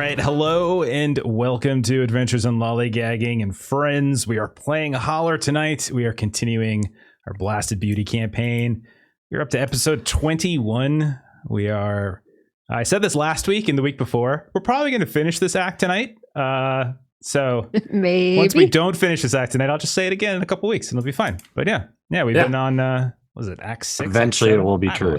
right, hello and welcome to Adventures in Lollygagging and Friends. We are playing Holler tonight. We are continuing our Blasted Beauty campaign. We're up to episode 21. I said this last week and the week before. We're probably going to finish this act tonight. So maybe once we don't finish this act tonight, I'll just say it again in a couple weeks and it'll be fine. But yeah, we've been on, what was it, Act 6? Eventually it will be true.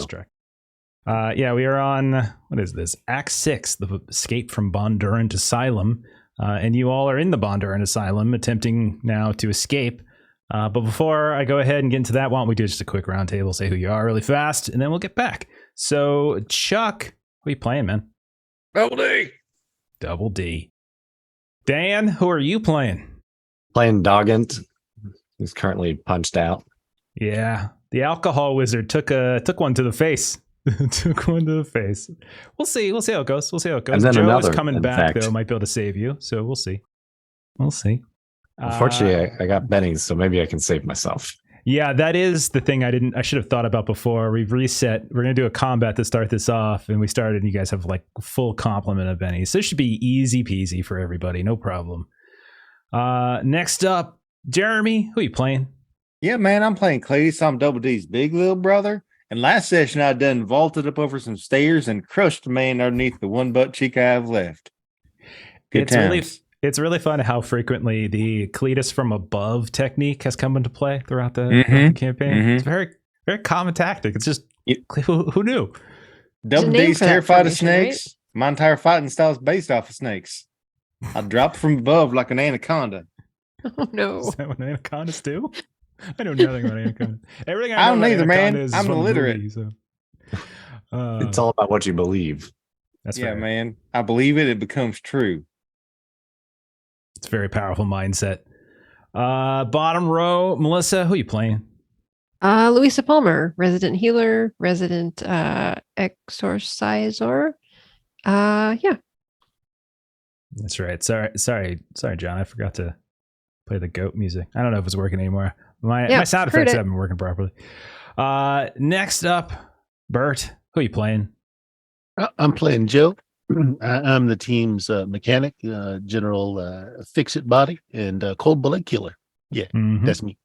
We are on, what is this? Act 6, the escape from Bondurant Asylum. And you all are in the Bondurant Asylum attempting now to escape. But before I go ahead and get into that, why don't we do just a quick round table, say who you are really fast, and then we'll get back. So, Chuck, what are you playing, man? Double D. Double D. Dan, who are you playing? Playing Doggant. He's currently punched out. Yeah, the alcohol wizard took one to the face. Took one to the face. We'll see how it goes. And then Joe is coming back, though. Might be able to save you. So we'll see. Unfortunately, I got bennies, so maybe I can save myself. Yeah, that is the thing I should have thought about before. We've reset. We're going to do a combat to start this off. And we started, and you guys have like full complement of bennies. So it should be easy peasy for everybody. No problem. Next up, Jeremy, who are you playing? Yeah, man, I'm playing Cletus. I'm Double D's big little brother. And last session, I done vaulted up over some stairs and crushed a man underneath the one butt cheek I have left. It's really fun how frequently the Cletus from above technique has come into play throughout the campaign. It's a very, very common tactic. It's just, who knew? Double D's terrified of snakes. Right? My entire fighting style is based off of snakes. I dropped from above like an anaconda. Oh, no. Is that what anacondas do? I know nothing about anacondas. Everything I don't either, man. I'm illiterate. Movie, so. It's all about what you believe. That's yeah, fair. Man. I believe it becomes true. It's a very powerful mindset. Bottom row, Melissa, who are you playing? Louisa Palmer, resident healer, resident exorciser. Yeah. That's right. Sorry, John. I forgot to play the goat music. I don't know if it's working anymore. My sound effects haven't been working properly. Next up, Bert, who are you playing? I'm playing Joe. I'm the team's mechanic, general fix-it body, and cold bullet killer. Yeah, That's me.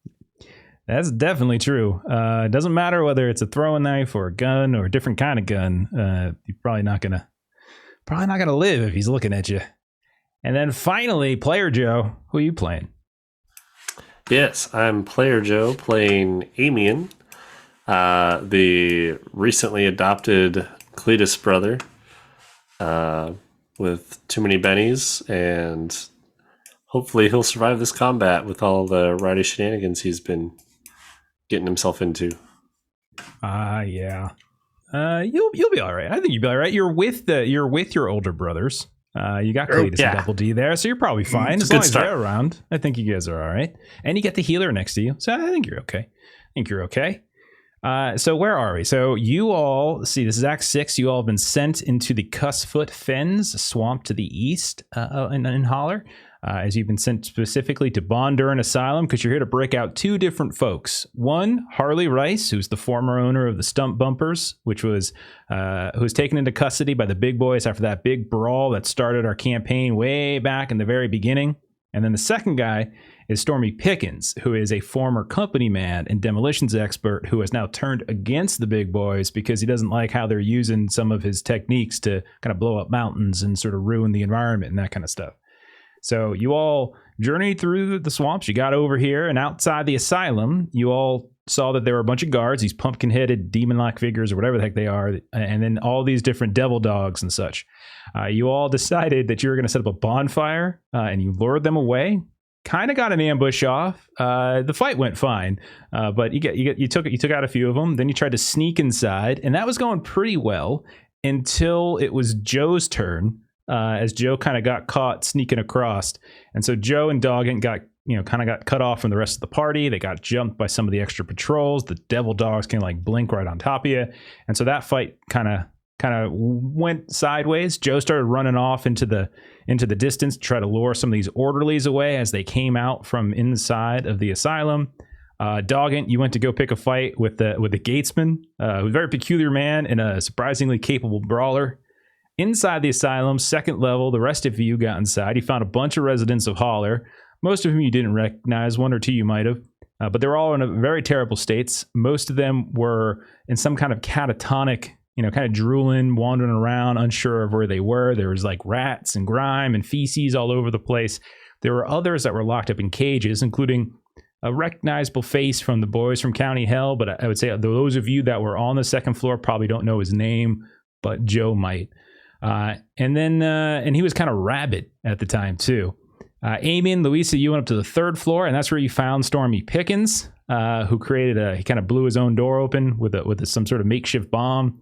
That's definitely true. It doesn't matter whether it's a throwing knife or a gun or a different kind of gun. You're probably not gonna live if he's looking at you. And then finally, player Joe, who are you playing? Yes, I'm player Joe playing Amian, the recently adopted Cletus brother, with too many bennies, and hopefully he'll survive this combat with all the righty shenanigans he's been getting himself into. Yeah. You'll be all right. I think you'll be all right. You're with your older brothers. You got Cletus and Double D there, so you're probably fine as long as they're around. I think you guys are all right, and you get the healer next to you, so I think you're okay. So where are we? So you all see, this is Act 6. You all have been sent into the Cussfoot Fens, a swamp to the east in Holler, as you've been sent specifically to Bondurant Asylum because you're here to break out two different folks. One, Harley Rice, who's the former owner of the Stump Bumpers, which was who was taken into custody by the big boys after that big brawl that started our campaign way back in the very beginning. And then the second guy is Stormy Pickens, who is a former company man and demolitions expert who has now turned against the big boys because he doesn't like how they're using some of his techniques to kind of blow up mountains and sort of ruin the environment and that kind of stuff. So you all journeyed through the swamps. You got over here, and outside the asylum, you all saw that there were a bunch of guards, these pumpkin-headed demon-like figures or whatever the heck they are, and then all these different devil dogs and such. You all decided that you were going to set up a bonfire, and you lured them away. Kind of got an ambush off. The fight went fine, but you took out a few of them. Then you tried to sneak inside, and that was going pretty well until it was Joe's turn. As Joe kind of got caught sneaking across, and so Joe and Doggant got cut off from the rest of the party. They got jumped by some of the extra patrols. The devil dogs can like blink right on top of you, and so that fight kind of went sideways. Joe started running off into the distance to try to lure some of these orderlies away as they came out from inside of the asylum. Doggant, you went to go pick a fight with the gatesman, who's a very peculiar man and a surprisingly capable brawler. inside the asylum, second level, the rest of you got inside. You found a bunch of residents of Holler, most of whom you didn't recognize. One or two you might have. But they're all in a very terrible states. Most of them were in some kind of catatonic, kind of drooling, wandering around, unsure of where they were. There was like rats and grime and feces all over the place. There were others that were locked up in cages, including a recognizable face from the boys from County Hell. But I would say those of you that were on the second floor probably don't know his name, but Joe might. And he was kind of rabid at the time too. Amian, Louisa, you went up to the third floor, and that's where you found Stormy Pickens, who he kind of blew his own door open with some sort of makeshift bomb.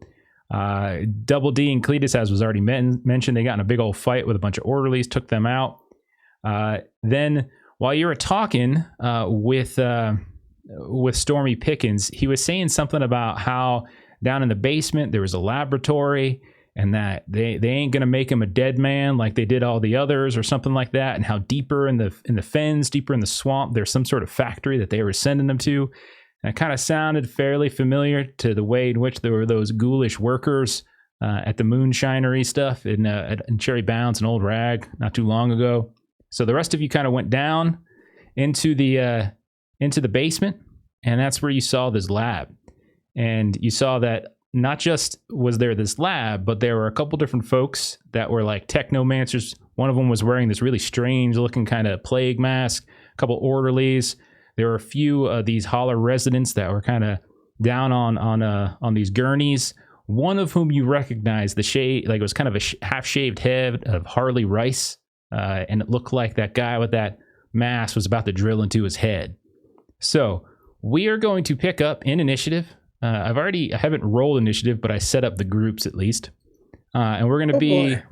Double D and Cletus, as was already mentioned, they got in a big old fight with a bunch of orderlies, took them out. Then, while you were talking with Stormy Pickens, he was saying something about how down in the basement there was a laboratory, and that they ain't gonna make him a dead man like they did all the others or something like that, and how deeper in the fens, deeper in the swamp, there's some sort of factory that they were sending them to. And it kind of sounded fairly familiar to the way in which there were those ghoulish workers at the moonshinery stuff in Cherry Bounce and Old Rag not too long ago. So the rest of you kind of went down into the basement, and that's where you saw this lab. And you saw that not just was there this lab, but there were a couple different folks that were like technomancers. One of them was wearing this really strange looking kind of plague mask, a couple orderlies. There were a few of these Holler residents that were kind of down on these gurneys. One of whom you recognized, the shade, like it was kind of a half-shaved head of Harley Rice, and it looked like that guy with that mask was about to drill into his head. So we are going to pick up in initiative. I haven't rolled initiative, but I set up the groups at least, and we're going to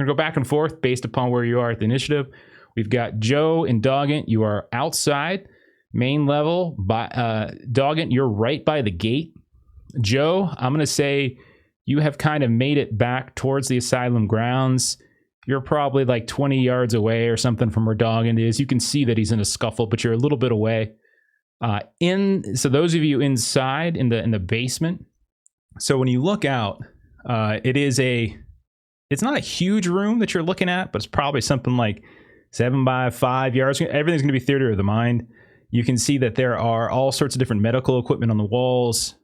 go back and forth based upon where you are at the initiative. We've got Joe and Doggett. You are outside main level. Doggett, you're right by the gate. Joe, I'm going to say you have kind of made it back towards the asylum grounds. You're probably like 20 yards away or something from where Doggett is. You can see that he's in a scuffle, but you're a little bit away. So those of you inside in the basement. So when you look out, it's not a huge room that you're looking at, but it's probably something like 7 by 5 yards. Everything's going to be theater of the mind. You can see that there are all sorts of different medical equipment on the walls.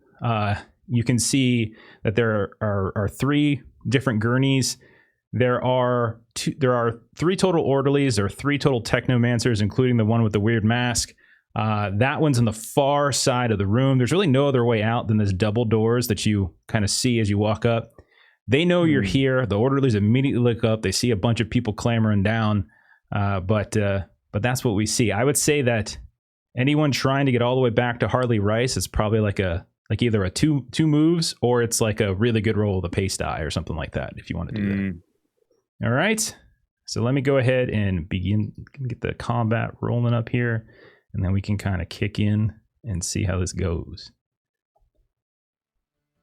You can see that there are 3 different gurneys. There are 3 total orderlies. There are 3 total technomancers, including the one with the weird mask. That one's on the far side of the room. There's really no other way out than these double doors that you kind of see as you walk up. They know you're here. The orderlies immediately look up. They see a bunch of people clamoring down. But that's what we see. I would say that anyone trying to get all the way back to Harley Rice is probably like either a two moves, or it's like a really good roll of the pace die or something like that, if you want to do that. All right. So let me go ahead and get the combat rolling up here, and then we can kind of kick in and see how this goes.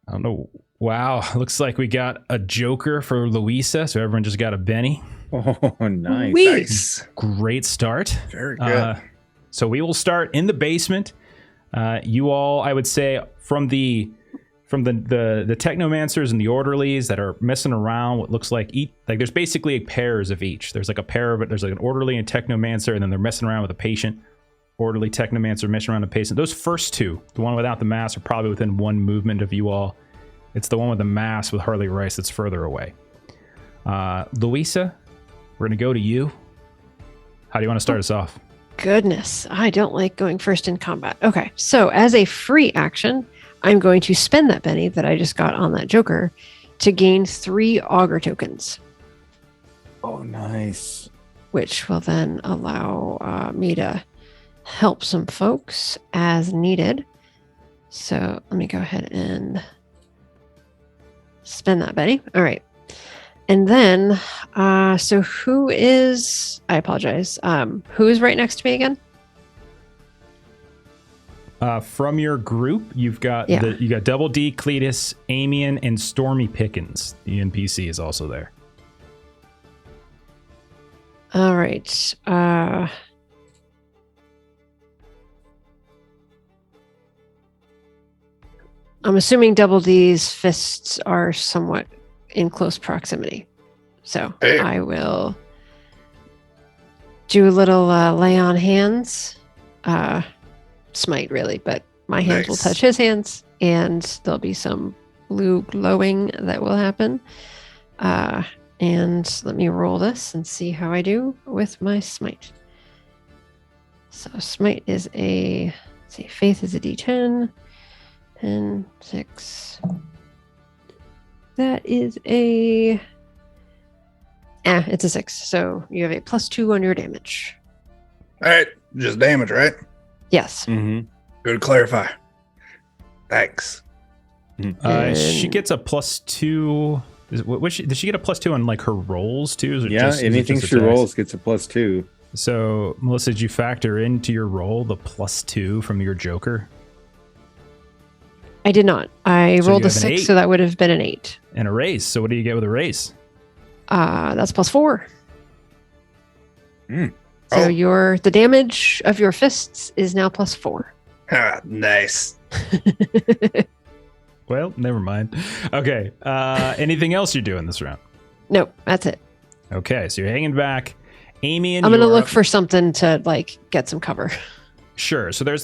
I don't know. Wow. Looks like we got a Joker for Louisa. So everyone just got a Benny. Oh, nice. Nice. Great start. Very good. So we will start in the basement. You all, I would say, from the technomancers and the orderlies that are messing around, what looks like there's basically pairs of each. There's like a pair of it. There's like an orderly and technomancer, and then they're messing around with a patient. Orderly, technomancer, messing around with a patient. Those first 2, the one without the mask, are probably within 1 movement of you all. It's the one with the mask with Harley Rice that's further away. Louisa, we're going to go to you. How do you want to start us off? Goodness, I don't like going first in combat. Okay, so as a free action, I'm going to spend that Benny that I just got on that Joker to gain 3 augur Oh, nice. which will then allow me to help some folks as needed. So let me go ahead and spend that Benny. All right. And then, so who is, I apologize, who is right next to me again? From your group, you got Double D, Cletus, Amian, and Stormy Pickens. The NPC is also there. All right. I'm assuming Double D's fists are somewhat in close proximity. So I will do a little lay on hands. Smite, really, but my hands will touch his hands, and there'll be some blue glowing that will happen. And let me roll this and see how I do with my smite. So smite is let's see, faith is a d10. 10, 6. That is it's a 6. So you have a +2 on your damage. All right, just damage, right? Yes. Mm-hmm. Good to clarify. Thanks. She gets a +2. Does she get a +2 on like her rolls too? Is it Yeah, just, anything she rolls gets a +2. So, Melissa, did you factor into your roll the +2 from your Joker? I did not. I So rolled you a have an 6, 8. so that would have been an 8. And a raise. So what do you get with a raise? That's +4. Oh. So the damage of your fists is now +4. Ah, nice. Well, never mind. Okay. Anything else you're doing this round? Nope, that's it. Okay, so you're hanging back. Amian, I'm gonna you're look up. for something to like get some cover. Sure. So there's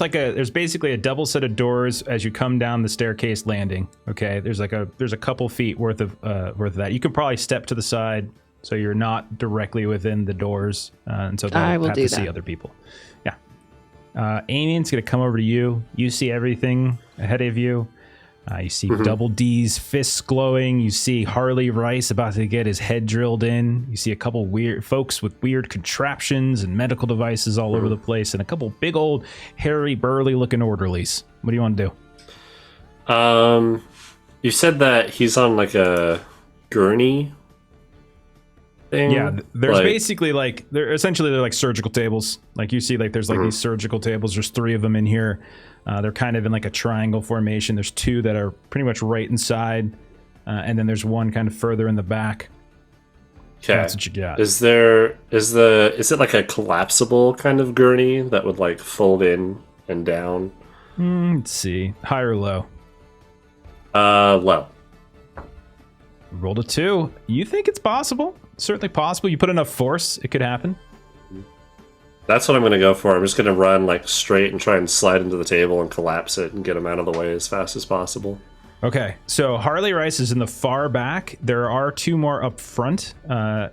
basically a double set of doors as you come down the staircase landing. Okay. There's a couple feet worth of that. You can probably step to the side so you're not directly within the doors, and so I they'll will have do to see that. other people. Yeah. Amian's gonna come over to you. You see everything ahead of you. You see Double D's fists glowing. You see Harley Rice about to get his head drilled in. You see a couple weird folks with weird contraptions and medical devices all over the place, and a couple big old hairy burly looking orderlies. What do you want to do? You said that he's on like a gurney thing. Yeah, there's Like- basically like they're like surgical tables. Like you see, like there's like these surgical tables. There's 3 of them in here. They're kind of in like a triangle formation. There's 2 that are pretty much right inside, and then there's one kind of further in the back. Okay. That's what you got. Is it like a collapsible kind of gurney that would like fold in and down? Let's see, high or low. Low. Rolled a 2. You think it's possible? Certainly possible. You put enough force, it could happen. That's what I'm gonna go for. I'm just gonna run like straight and try and slide into the table and collapse it and get him out of the way as fast as possible. Okay, so Harley Rice is in the far back. There are 2 more up front.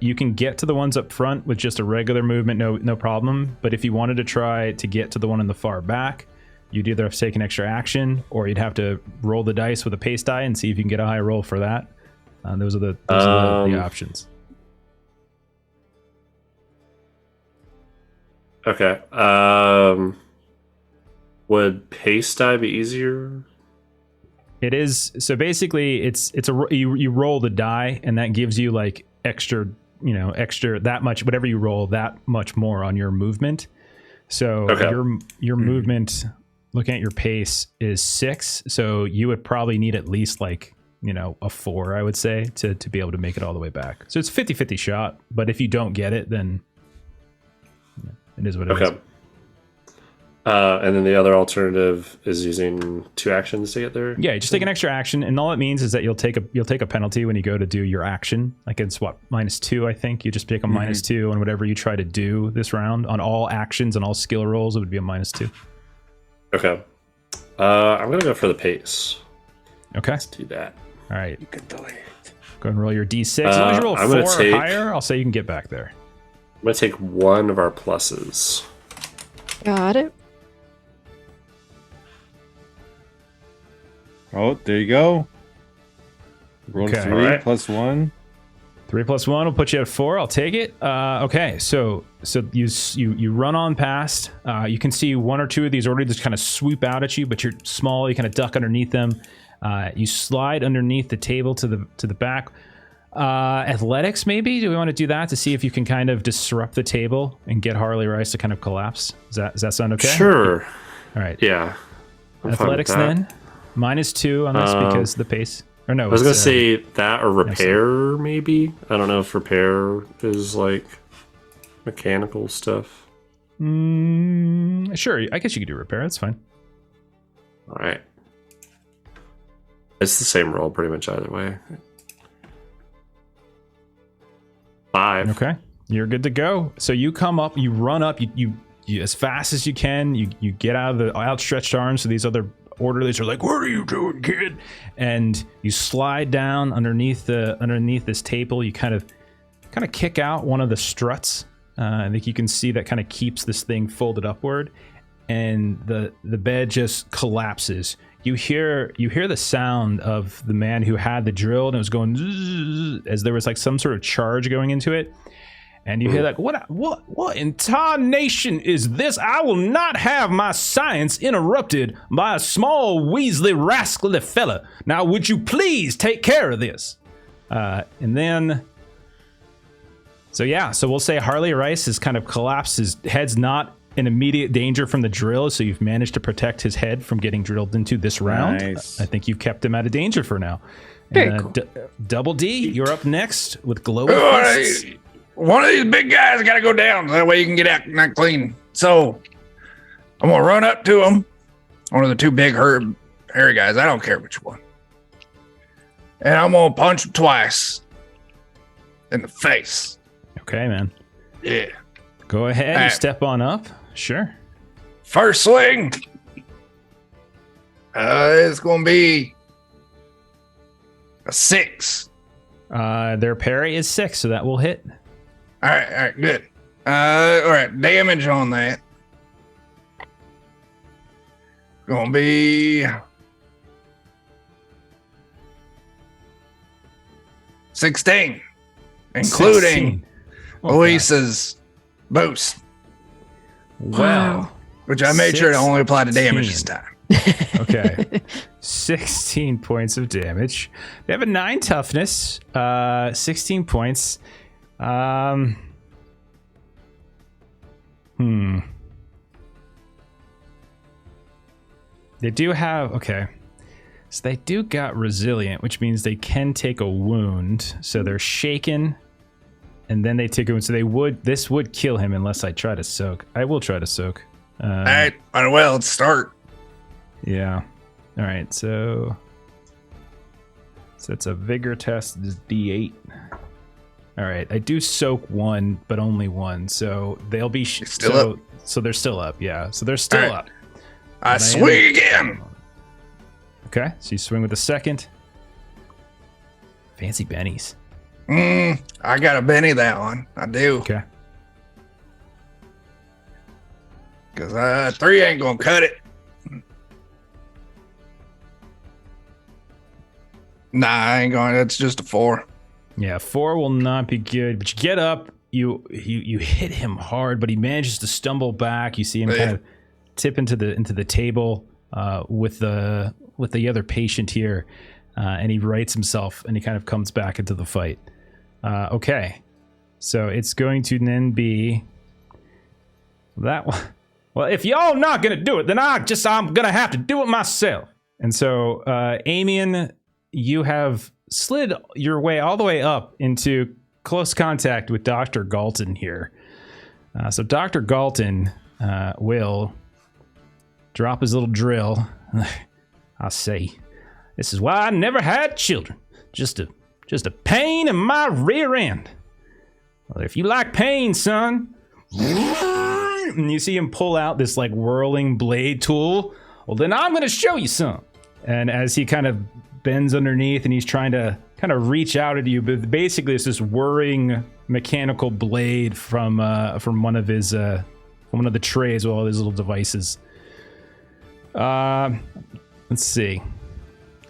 You can get to the ones up front with just a regular movement, no problem. But if you wanted to try to get to the one in the far back, you'd either have to take an extra action, or you'd have to roll the dice with a pace die and see if you can get a high roll for that. Those are the options. Okay. Would pace die be easier? It is. So basically, you roll the die, and that gives you like extra that much, whatever you roll, that much more on your movement. So your movement, looking at your pace, is 6. So you would probably need at least like a 4, I would say, to be able to make it all the way back. So it's a 50-50 shot. But if you don't get it, then it is what it is. Okay. And then the other alternative is using 2 actions to get there. Yeah, you just take an extra action, and all it means is that you'll take a penalty when you go to do your action. Like it's -2, I think. You just take a -2 on whatever you try to do this round. On all actions and all skill rolls, it would be a -2. Okay. I'm gonna go for the pace. Okay. Let's do that. All right. You can do it. Go and roll your d6. As long as you roll I'm 4 gonna or take- higher, I'll say you can get back there. I'm gonna take one of our pluses. Got it. Oh, there you go. Roll Okay. 3 Alright. plus 1. 3 + 1 will put you at 4. I'll take it. Okay, so you run on past. You can see 1 or 2 of these already just kind of swoop out at you, but you're small. You kind of duck underneath them. You slide underneath the table to the back. Athletics, maybe? Do we want to do that to see if you can kind of disrupt the table and get Harley Rice to kind of collapse? Does that sound okay? Sure. All right. Yeah. I'm fine with Athletics that. then. -2 on this because the pace. Or no, I was it's, gonna say that or repair, maybe. I don't know if repair is like mechanical stuff. Sure, I guess you could do repair. That's fine. All right. It's the same roll pretty much either way. 5. Okay, you're good to go. So you come up, you run up, you as fast as you can. You get out of the outstretched arms. So these other orderlies are like, "What are you doing, kid?" And you slide down underneath this table. You kind of kick out one of the struts. I think you can see that kind of keeps this thing folded upward, and the bed just collapses. You hear the sound of the man who had the drill, and it was going zzz, as there was like some sort of charge going into it. And you hear like, what in tarnation is this? I will not have my science interrupted by a small weaselly rascally fella. Now, would you please take care of this? And then, so we'll say Harley Rice has kind of collapsed. His head's not in immediate danger from the drill, so you've managed to protect his head from getting drilled into this round. Nice. I think you've kept him out of danger for now. Cool. Double D, you're up next with glow. One of these big guys got to go down. That way you can get out not clean. So I'm going to run up to him. One of the two big hairy guys. I don't care which one. And I'm going to punch him twice in the face. Okay, man. Yeah. Go ahead, you step on up. Sure. First swing. It's going to be a 6. Their parry is 6, so that will hit. All right, good. All right, damage on that. Gonna be 16, including 16. Oh, Luis's boost, Wow. which I made sure to only apply to damage this time. Okay. 16 points of damage. They have a 9 toughness. 16 points. They do have, okay. So they do got resilient, which means they can take a wound. So they're shaken, and then they take a wound. So this would kill him unless I try to soak. I will try to soak. All right, well, let's start. Yeah. All right, so it's a vigor test. It's D8. All right, I do soak 1, but only 1. So they'll be still up. So they're still up. Yeah. So they're still right. up. I swing again. Okay, so you swing with the second. Fancy bennies. I got a Benny that one. I do. Okay. Because 3 ain't gonna cut it. Nah, I ain't going. It's just a 4. Yeah, 4 will not be good. But you get up, you hit him hard, but he manages to stumble back. You see him kind of tip into the table with the other patient here, and he rights himself, and he kind of comes back into the fight. Okay, so it's going to then be that one. Well, if y'all not gonna do it, then I'm gonna have to do it myself. And so, Amian, you have slid your way all the way up into close contact with Dr. Galton here. So Dr. Galton will drop his little drill. I say, this is why I never had children. Just a pain in my rear end. Well, if you like pain, son, and you see him pull out this like whirling blade tool, well, then I'm going to show you some. And as he kind of bends underneath and he's trying to kind of reach out at you, but basically it's this whirring mechanical blade from one of his from one of the trays with all these little devices. Let's see.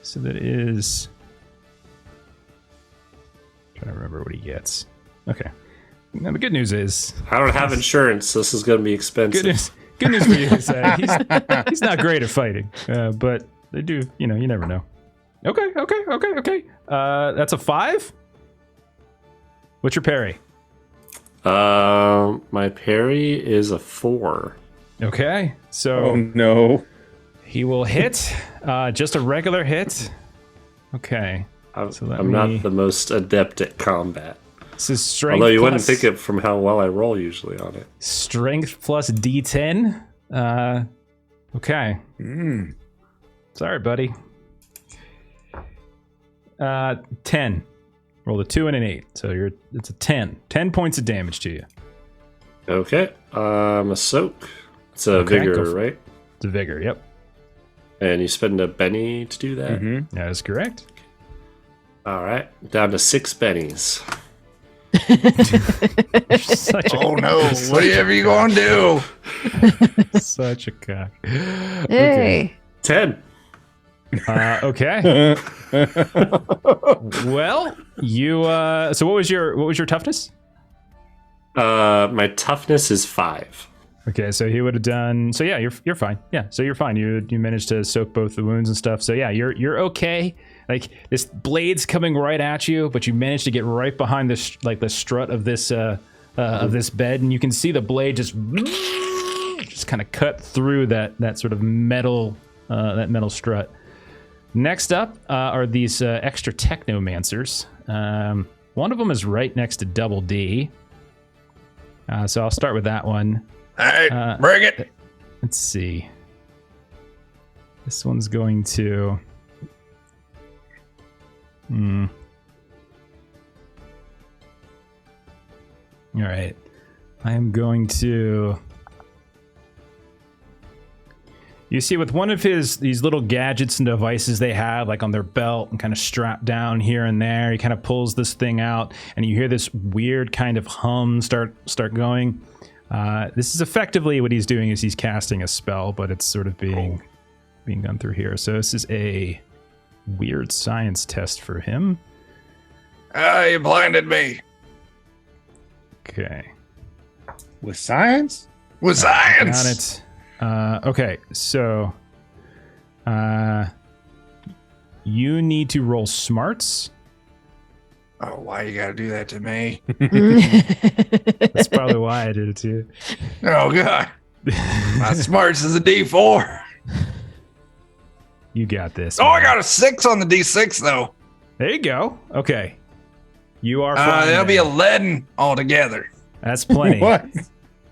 So that is, I'm trying to remember what he gets. Okay. Now the good news is I don't have insurance, so this is going to be expensive. Good news for you is he's not great at fighting, but they do. You never know. Okay. That's a 5. What's your parry? My parry is a 4. Okay, so Oh no. he will hit, just a regular hit. Okay, I'm not the most adept at combat. this is strength. Although you wouldn't plus- think it from how well I roll usually on it. Strength plus D10. Okay. Sorry, buddy. 10. Rolled a 2 and an 8. So it's a 10. 10 points of damage to you. Okay. A soak. It's a vigor, right? It's a vigor, yep. And you spend a Benny to do that? Mm-hmm. That is correct. All right. Down to 6 bennies. Oh no! Whatever you gonna do? Such a cock. Hey. 10. Okay. Well, you. So what was your toughness? My toughness is 5. Okay, so he would have done. So yeah, you're fine. Yeah, so you're fine. You managed to soak both the wounds and stuff. So yeah, you're okay. Like this blade's coming right at you, but you managed to get right behind this the strut of this bed, and you can see the blade just kind of cut through that sort of metal strut. Next up are these extra technomancers. One of them is right next to Double D. So I'll start with that one. All right, bring it. Let's see. This one's going to. All right. I am going to. You see, with one of these little gadgets and devices they have, like on their belt and kind of strapped down here and there, he kind of pulls this thing out, and you hear this weird kind of hum start going. This is effectively what he's doing is he's casting a spell, but it's sort of being done through here. So this is a weird science test for him. You blinded me. Okay. With science? With science. Got it. Okay, so you need to roll smarts. Oh, why you gotta do that to me? That's probably why I did it to you. Oh god, my smarts is a D4. You got this. Oh, man. I got a 6 on the D6 though. There you go. Okay, you are. That'll be 11 altogether. That's plenty. What?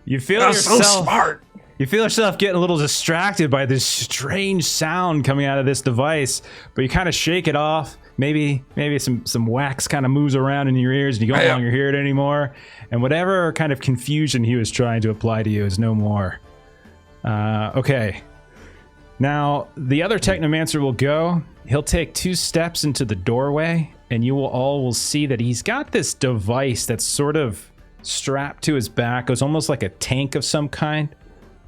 You feel That's yourself. so smart. You feel yourself getting a little distracted by this strange sound coming out of this device, but you kind of shake it off. Maybe some wax kind of moves around in your ears and you don't no longer hear it anymore. And whatever kind of confusion he was trying to apply to you is no more. Okay. Now, the other Technomancer will go. He'll take 2 steps into the doorway, and you will see that he's got this device that's sort of strapped to his back. It's almost like a tank of some kind.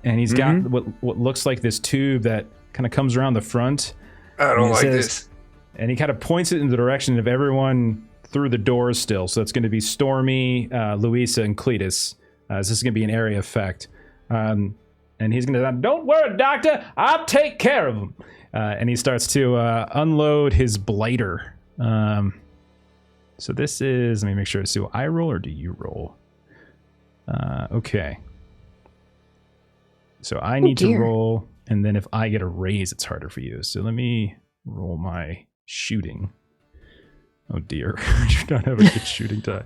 And he's got what looks like this tube that kind of comes around the front. I don't like this. And he kind of points it in the direction of everyone through the doors still. So it's going to be Stormy, Louisa, and Cletus. This is going to be an area effect. And he's going to, don't worry, Doctor, I'll take care of him. And he starts to unload his blighter. So this is, let me make sure. So I roll or do you roll? Okay. So I need to roll, and then if I get a raise, it's harder for you. So let me roll my shooting. Oh dear, you don't have a good shooting die.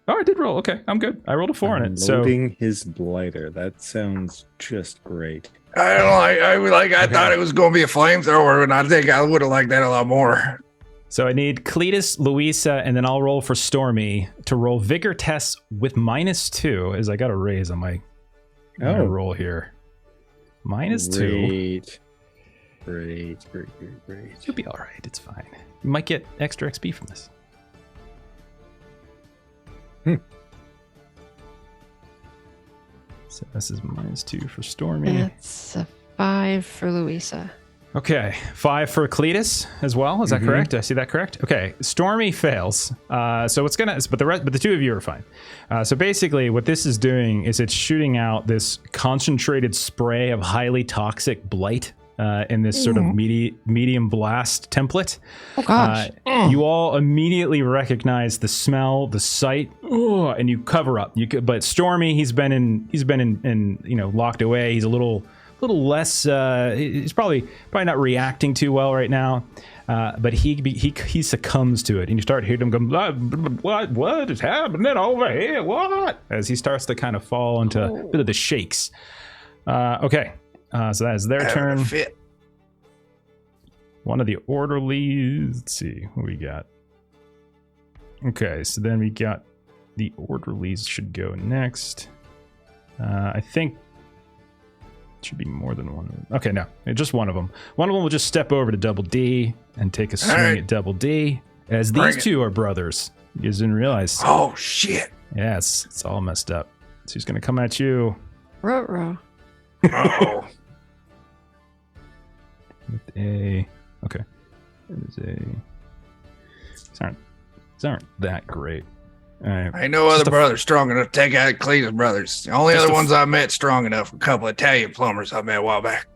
Oh, I did roll. Okay, I'm good. I rolled a 4 on it. Loading his blighter. That sounds just great. I don't like. I thought it was going to be a flamethrower, and I think I would have liked that a lot more. So I need Cletus, Louisa, and then I'll roll for Stormy to roll vigor tests with -2, as I got a raise on my roll here. -2. Great. You'll be all right. It's fine. You might get extra XP from this. So this is -2 for Stormy. That's a 5 for Louisa. Okay, 5 for Cletus as well. Is that correct? Did I see that correct? Okay, Stormy fails. So it's gonna, but the 2 of you are fine. So basically, what this is doing is it's shooting out this concentrated spray of highly toxic blight in this sort of medium blast template. Oh gosh! You all immediately recognize the smell, the sight, and you cover up. But Stormy, he's been in locked away. He's a little less. He's probably not reacting too well right now. But he succumbs to it, and you start hearing him go, "What is happening over here? What?" As he starts to kind of fall into a bit of the shakes. Okay, so that is their turn. Fit. one of the orderlies. Let's see what we got. Okay, so then we got the orderlies should go next. I think it should be more than one. Okay, no, just one of them. One of them will just step over to Double D and take a swing at Double D, as these two are brothers. You guys didn't realize. Oh, shit. Yeah, it's all messed up. So he's going to come at you. Ruh-roh. Oh. With a... Okay. It is a... These aren't that great. All right. Ain't no other brother strong enough to take out Cletus brothers. The only other ones I met strong enough were a couple of Italian plumbers I met a while back.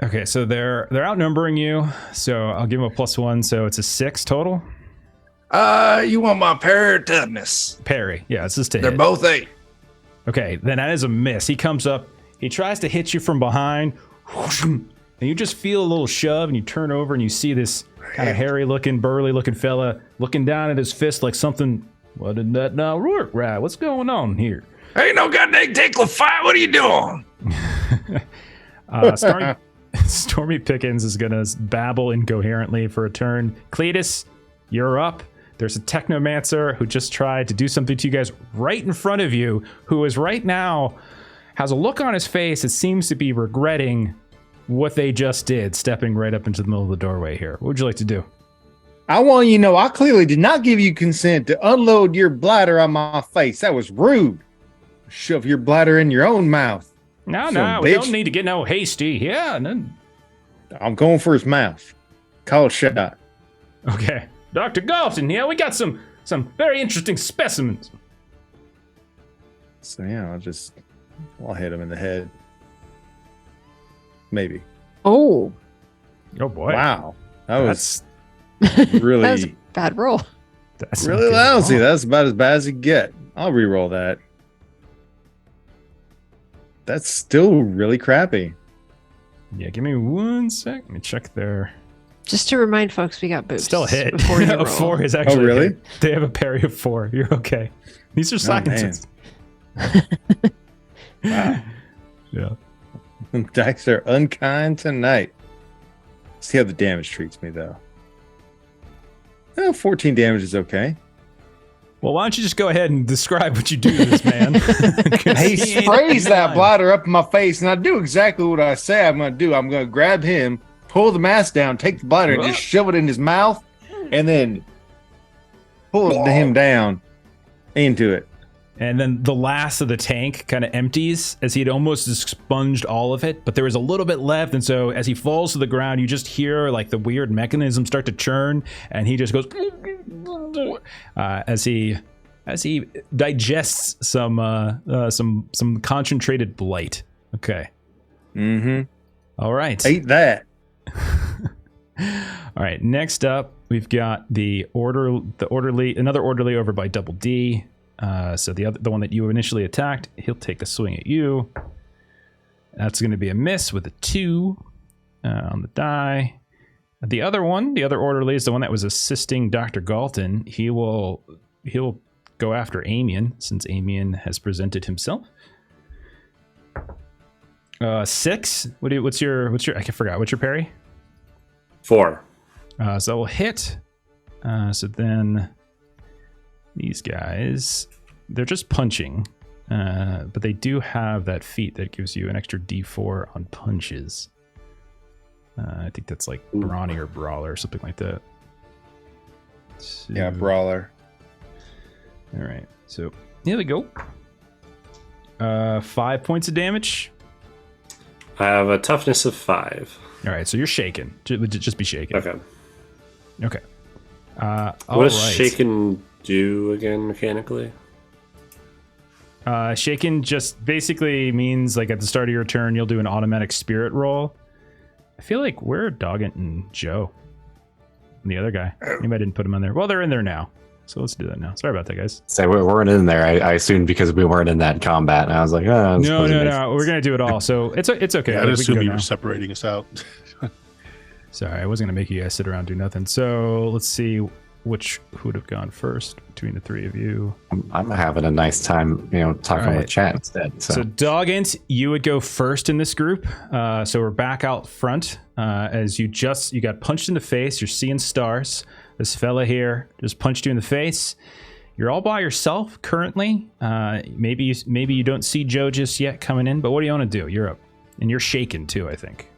Okay, so they're outnumbering you. So I'll give them a +1. So it's a 6 total. You want my parry or toughness? Parry. Yeah, it's just to They're hit. both 8. Okay, then that is a miss. He comes up. He tries to hit you from behind. And you just feel a little shove, and you turn over, and you see this kind of hairy-looking, burly-looking fella looking down at his fist like something... What did that not work right? What's going on here? Ain't no goddamn tickle fight. What are you doing? Stormy Pickens is going to babble incoherently for a turn. Cletus, you're up. There's a technomancer who just tried to do something to you guys right in front of you, who is right now, has a look on his face that seems to be regretting what they just did, stepping right up into the middle of the doorway here. What would you like to do? I want you to know I clearly did not give you consent to unload your bladder on my face. That was rude. Shove your bladder in your own mouth. No, bitch. we don't need to get no hasty. Yeah, I'm going for his mouth. Call it shot. Okay. Dr. Galton, yeah, we got some very interesting specimens. So yeah, I'll hit him in the head. Maybe. Oh. Oh boy. Wow. That was That was really a bad roll. That's not really good at lousy. all. That's about as bad as you get. I'll re-roll that. That's still really crappy. Yeah, give me 1 sec. Let me check their... Just to remind folks, we got boosts. Still a hit. Before you A roll. 4 is actually Oh, really? a hit. They have a parry of 4. You're okay. These are scientists. Wow. Yeah. Dice are unkind tonight. See how the damage treats me, though. 14 damage is okay. Well, why don't you just go ahead and describe what you do to this man? He sprays that bladder up in my face, and I do exactly what I say I'm going to do. I'm going to grab him, pull the mask down, take the bladder, and just shove it in his mouth, and then pull him down into it. And then the last of the tank kind of empties as he had almost expunged all of it, but there was a little bit left. And so as he falls to the ground, you just hear like the weird mechanism start to churn, and he just goes as he digests some concentrated blight. Okay. Mm-hmm. All right. Ate that. All right. Next up, we've got another orderly over by Double D. So the one that you initially attacked, he'll take a swing at you. That's going to be a miss with a 2 on the die. The other orderly is the one that was assisting Dr. Galton. He'll go after Amian, since Amian has presented himself. 6. What's your? I forgot. What's your parry? 4. So it will hit. So then these guys, they're just punching, but they do have that feat that gives you an extra D4 on punches. I think that's like Brawny or Brawler or something like that. Yeah, Brawler. All right, so here we go. 5 points of damage. I have a toughness of 5. All right, so you're shaken. Just be shaken. Okay. Okay. What does shaken do again mechanically? Shaken just basically means like at the start of your turn, you'll do an automatic spirit roll. I feel like we're Doggett and Joe. And the other guy. Maybe I didn't put him on there. Well, they're in there now. So let's do that now. Sorry about that, guys. So we weren't in there. I assumed because we weren't in that combat. And I was like, oh. No. We're going to do it all. So it's okay. Yeah, Like, I we can assume go you now. were separating us out. Sorry, I wasn't going to make you guys sit around and do nothing. So let's see. who would have gone first between the three of you. I'm having a nice time, talking with chat instead. So Doggint, you would go first in this group. So we're back out front. As you got punched in the face. You're seeing stars. This fella here just punched you in the face. You're all by yourself currently. Maybe you don't see Joe just yet coming in, but what do you want to do? You're up. And you're shaken too, I think.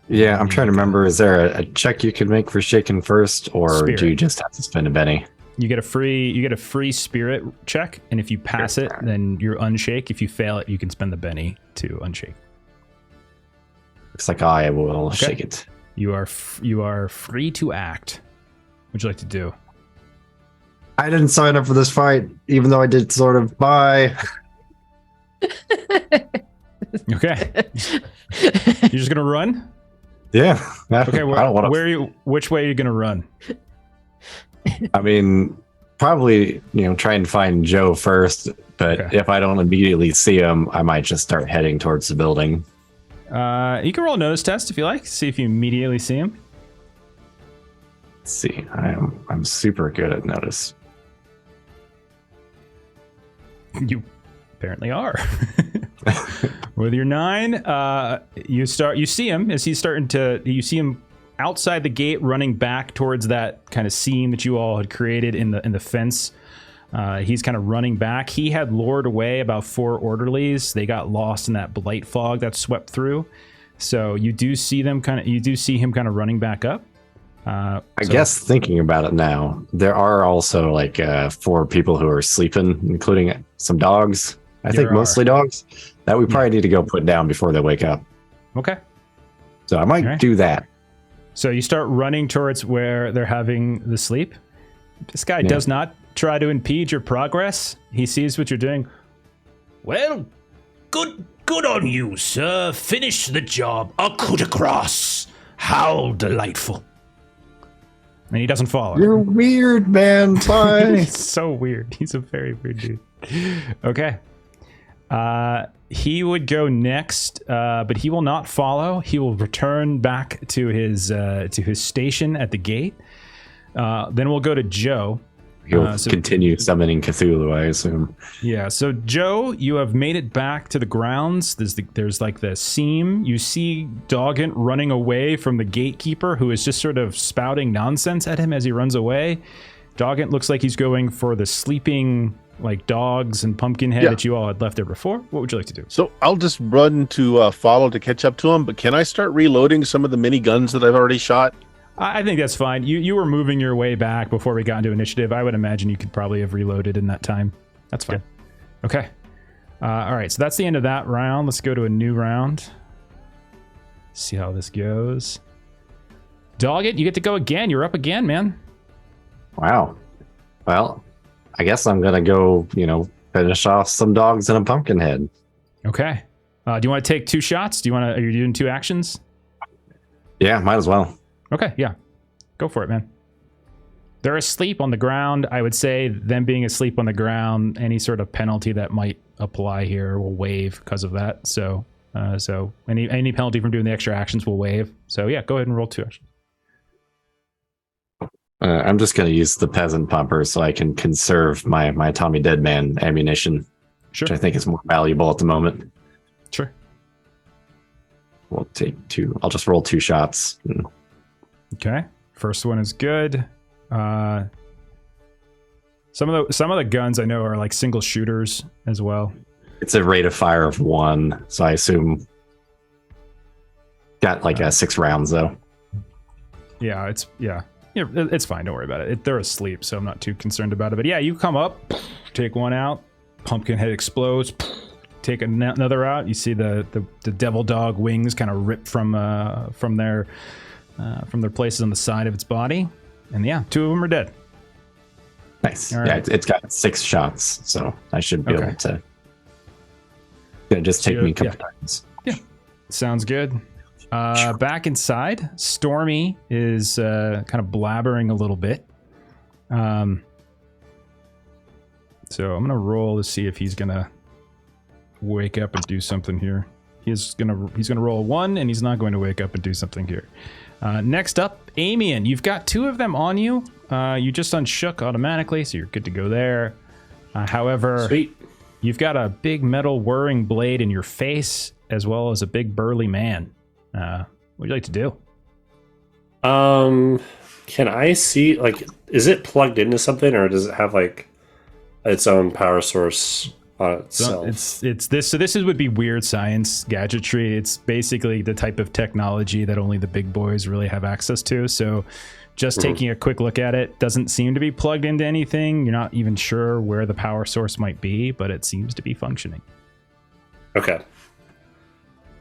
Yeah, I'm trying to remember. Is there a check you can make for shaking first, or Spirit. do you just have to spend a penny? You get a free spirit check, and if you pass it, then you're unshake. If you fail it, you can spend the penny to unshake. Looks like I will shake it. You are free to act. What'd you like to do? I didn't sign up for this fight, even though I did sort of. Bye. Okay. You're just gonna run? Yeah. Okay. Which way are you gonna run? I mean, probably try and find Joe first, but if I don't immediately see him, I might just start heading towards the building. You can roll a notice test if you like. See if you immediately see him. Let's see. I'm super good at notice. You apparently are. With your 9, you see him as he's starting to. You see him outside the gate, running back towards that kind of scene that you all had created in the fence. He's kind of running back. He had lured away about 4 orderlies. They got lost in that blight fog that swept through. So you do see him kind of running back up. I guess thinking about it now, there are also like 4 people who are sleeping, including some dogs. I think mostly dogs that we probably need to go put down before they wake up. Okay. So I might do that. So you start running towards where they're having the sleep. This guy does not try to impede your progress. He sees what you're doing. Well, good on you, sir. Finish the job. A coup de grace. How delightful. And he doesn't follow. You're weird, man. Bye. He's so weird. He's a very weird dude. Okay. He would go next, but he will not follow. He will return back to his station at the gate. Then we'll go to Joe. He'll continue summoning Cthulhu, I assume. Yeah. So Joe, you have made it back to the grounds. There's like the seam. You see Doggint running away from the gatekeeper, who is just sort of spouting nonsense at him as he runs away. Doggint looks like he's going for the sleeping like dogs and Pumpkinhead that you all had left there before. What would you like to do? So I'll just run to follow to catch up to him, but can I start reloading some of the mini guns that I've already shot? I think that's fine. You were moving your way back before we got into initiative. I would imagine you could probably have reloaded in that time. That's fine. Yeah. Okay. All right, so that's the end of that round. Let's go to a new round. See how this goes. Doggett, you get to go again. You're up again, man. Wow. Well, I guess I'm going to go, finish off some dogs and a Pumpkinhead. Okay. Do you want to take 2 shots? Are you doing 2 actions? Yeah, might as well. Okay, yeah. Go for it, man. They're asleep on the ground. I would say them being asleep on the ground, any sort of penalty that might apply here will waive because of that. So any penalty from doing the extra actions will waive. So yeah, go ahead and roll 2 actions. I'm just going to use the peasant pumper so I can conserve my Tommy Deadman ammunition, which I think is more valuable at the moment. Sure. We'll take 2. I'll just roll 2 shots. Okay. First one is good. Some of the guns I know are like single shooters as well. It's a rate of fire of 1, so I assume got like 6 rounds though. Yeah, it's fine. Don't worry about it. They're asleep, so I'm not too concerned about it. But yeah, you come up, take one out, Pumpkinhead explodes, take another out. You see the devil dog wings kind of rip from their places on the side of its body, and yeah, 2 of them are dead. Nice. All yeah, right. it's got 6 shots, so I should be able to. It'll just take me a couple times. Yeah, sounds good. Back inside, Stormy is kind of blabbering a little bit. So I'm gonna roll to see if he's gonna wake up and do something here. He's gonna roll a 1, and he's not going to wake up and do something here. Next up, Amian. You've got 2 of them on you. You just unshook automatically, so you're good to go there. However, Sweet. You've got a big metal whirring blade in your face, as well as a big burly man. What would you like to do? Can I see, like, is it plugged into something, or does it have like its own power source on itself? So it's this. So this would be weird science gadgetry. It's basically the type of technology that only the big boys really have access to. So just taking a quick look at it, doesn't seem to be plugged into anything. You're not even sure where the power source might be, but it seems to be functioning. Okay.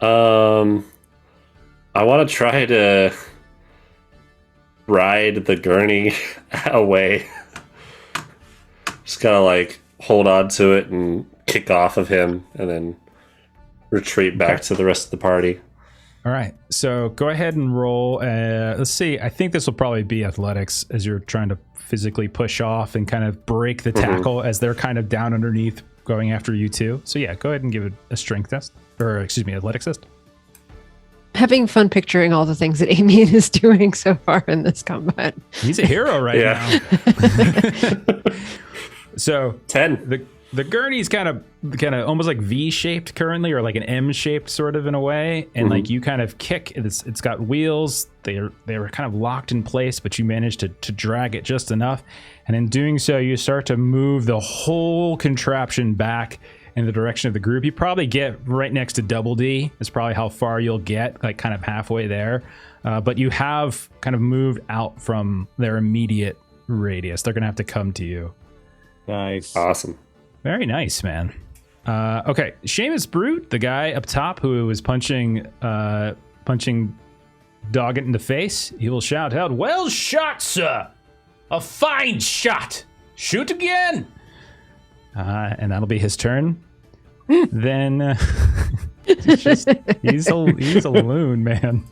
I want to try to ride the gurney away. Just gotta like hold on to it and kick off of him, and then retreat back to the rest of the party. All right, so go ahead and roll. Let's see. I think this will probably be athletics, as you're trying to physically push off and kind of break the tackle as they're kind of down underneath going after you too. So yeah, go ahead and give it a strength test, or excuse me, athletics test. Having fun picturing all the things that Amian is doing so far in this combat. He's a hero right now. So 10. The gurney's kind of almost like V-shaped currently, or like an M-shaped sort of in a way, and like you kind of kick. It's got wheels. They were kind of locked in place, but you managed to drag it just enough, and in doing so, you start to move the whole contraption back in the direction of the group. You probably get right next to Double D. Is probably how far you'll get, like kind of halfway there. But you have kind of moved out from their immediate radius. They're gonna have to come to you. Nice. Awesome. Very nice, man. Okay, Seamus Brute, the guy up top who was punching Doggett in the face, he will shout out, "Well shot, sir! A fine shot! Shoot again!" And that'll be his turn. Then he's a loon, man.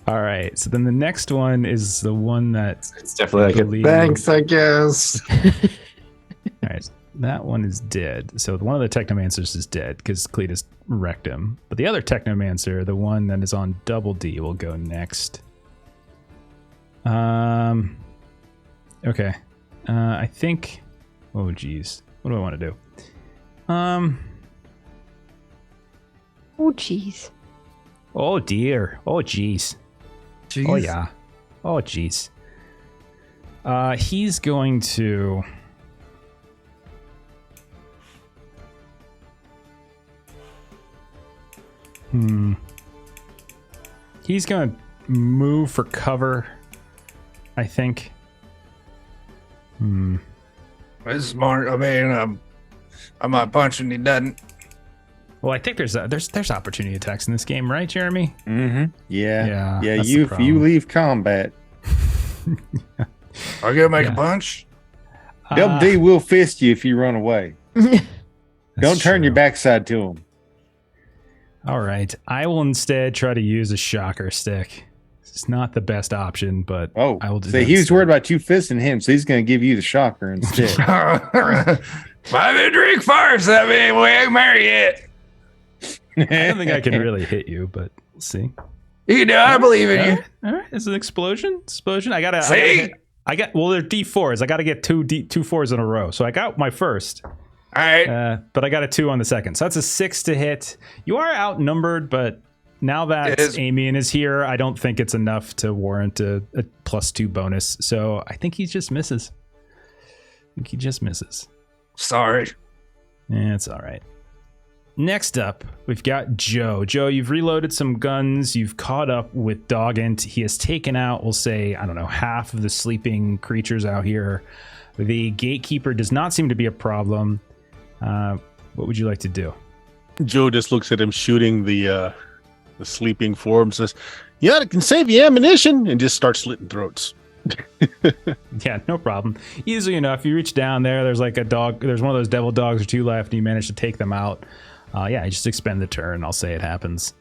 All right, so then the next one is the one that It's definitely like a thanks, I guess. All right, that one is dead. So one of the Technomancers is dead because Cletus wrecked him. But the other Technomancer, the one that is on Double D, will go next. Okay. I think... Oh, geez. What do I want to do? Oh, jeez. Oh, dear. Oh, geez. Oh, yeah. Oh, geez. He's going to... He's going to move for cover, I think. It's smart. I mean, I might punch and he doesn't. Well, I think there's opportunity attacks in this game, right, Jeremy? Mm-hmm. Yeah. that's You the if problem. you leave combat, I gotta make a punch. Double D will fist you if you run away. Don't turn true. your backside to him. All right. I will instead try to use a shocker stick. It's not the best option, but Oh, I will do see, that he was instead. worried about you fisting him, so he's going to give you the shocker instead. If I didn't drink first, that mean we ain't married yet. I don't think I can really hit you, but we'll see. You do. I believe in you. All right. It's an explosion. I got See? well, they're D4s. I got to get two 4s in a row. So I got my first. All right. But I got a 2 on the second. So that's a 6 to hit. You are outnumbered, but now that Amian is here, I don't think it's enough to warrant a +2 bonus. So I think he just misses. Sorry. Yeah, it's all right. Next up, we've got Joe. Joe, you've reloaded some guns. You've caught up with Doggett. He has taken out, we'll say, I don't know, half of the sleeping creatures out here. The gatekeeper does not seem to be a problem. What would you like to do? Joe just looks at him shooting the sleeping form, says, "Yeah, it can save you ammunition," and just starts slitting throats. Yeah, no problem. Easily enough. You reach down there. There's like a dog. There's one of those devil dogs or 2 left, and you manage to take them out. Yeah, I just expend the turn. I'll say it happens.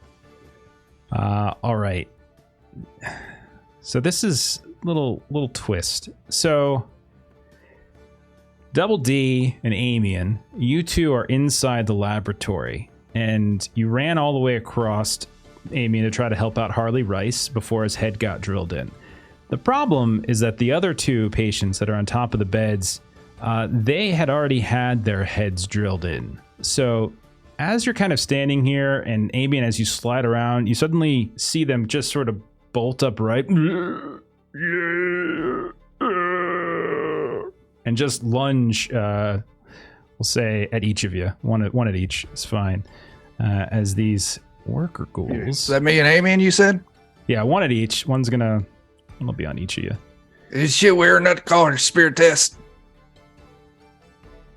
All right. So this is little twist. So Double D and Amian, you two are inside the laboratory. and you ran all the way across Amian to try to help out Harley Rice before his head got drilled in. The problem is that the other two patients that are on top of the beds, they had already had their heads drilled in. So as you're kind of standing here, and Amian, as you slide around, you suddenly see them just sort of bolt upright and just lunge, we'll say, at each of you. One at each is fine. As these worker ghouls. Is that me and Amian, you said? Yeah, one at each. One will be on each of you. Is shit weird enough to call it a spirit test?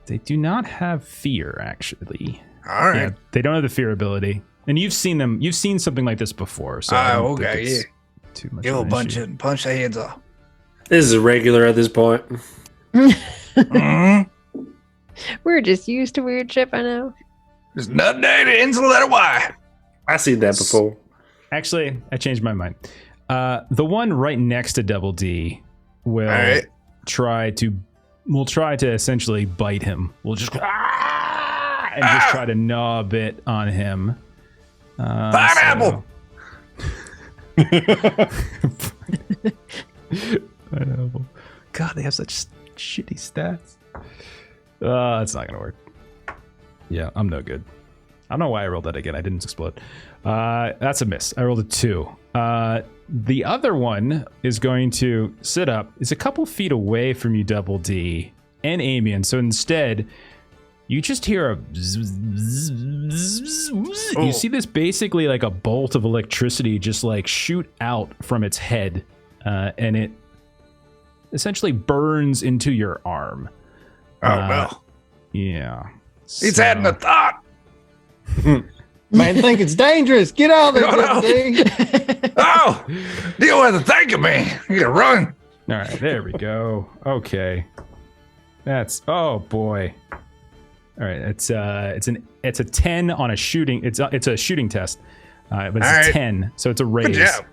They do not have fear, actually. All right. Yeah, they don't have the fear ability. And you've seen them. You've seen something like this before. So okay, yeah. Too much. Give a punch it, punch the heads off. This is regular at this point. Mm-hmm. We're just used to weird shit by now. There's nothing that ends with a letter Y. I seen that before. Actually, I changed my mind. The one right next to Double D will try to essentially bite him. We'll just go, and just try to gnaw a bit on him. Pineapple. Pineapple. God, they have such shitty stats. It's not gonna work. Yeah, I'm no good. I don't know why I rolled that again. I didn't explode. That's a miss. I rolled a 2. The other one is going to sit up. It's a couple feet away from you, Double D and Amian. So instead, you just hear a You see this basically like a bolt of electricity just like shoot out from its head, and it essentially burns into your arm. Oh, well. Yeah. He's adding a thought. Man, think it's dangerous. Get out of there, No. Ding. Oh, deal with it. Thank you, man. You gotta run. All right, there we go. Okay. Oh boy. All right, it's a 10 on a shooting. It's a shooting test, but it's a 10, so it's a raise. Good job.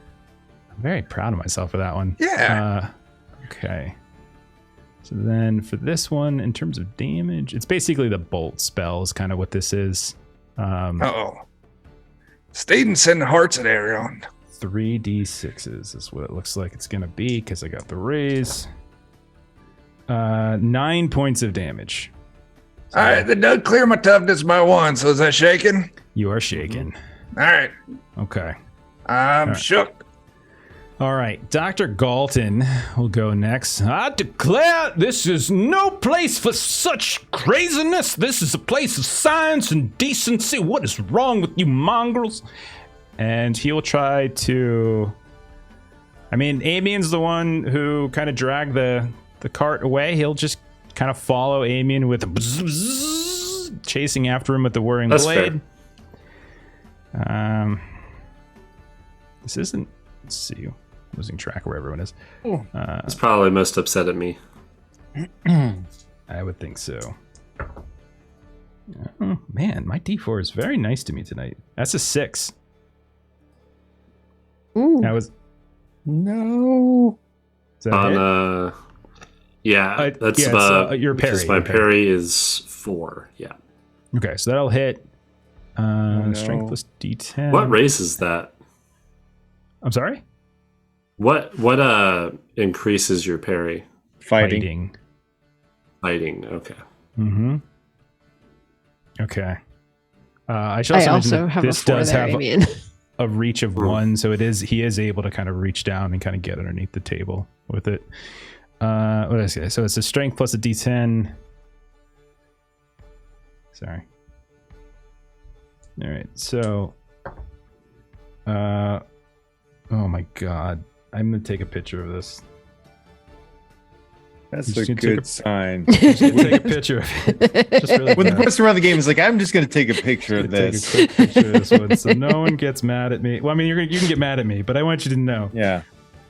I'm very proud of myself for that one. Yeah. Okay. So then for this one, in terms of damage, it's basically the bolt spell is kind of what this is. Steven's sending hearts at Arion. 3d6s is what it looks like it's gonna be because I got the raise. 9 points of damage. So all right, that does clear my toughness by 1. So is that shaking? you are shaken. All right. Okay. I'm shook. All right, Dr. Galton will go next. I declare this is no place for such craziness. This is a place of science and decency. What is wrong with you mongrels? And he'll try to... I mean, Amian's the one who kind of dragged the cart away. He'll just kind of follow Amian with a bzzz, chasing after him with the whirring blade. Fair. This isn't... Let's see. Losing track of where everyone is. He's probably most upset at me. I would think so. Oh, man, my D4 is very nice to me tonight. That's a 6. Ooh. That was... No. Is that it? On yeah, that's it's, your parry. because my parry is 4. Yeah. Okay, so that'll hit. no. Strength plus D10. What race is that? I'm sorry? What increases your parry? Fighting. Fighting. Okay. Mm-hmm. Okay. I should also I mention also that have this a 4 does there, have Amian. a reach of 1, so he is able to kind of reach down and kind of get underneath the table with it. What did I say? So it's a strength plus a D10. Sorry. All right. So, oh my God, I'm gonna take a picture of this. That's I'm just a gonna take good sign. Just gonna take a picture of it. Just really When the fast. person around the game is like, I'm just going to take a picture of this. Take a quick picture of this one, so no one gets mad at me. Well, I mean, you can get mad at me, but I want you to know. Yeah.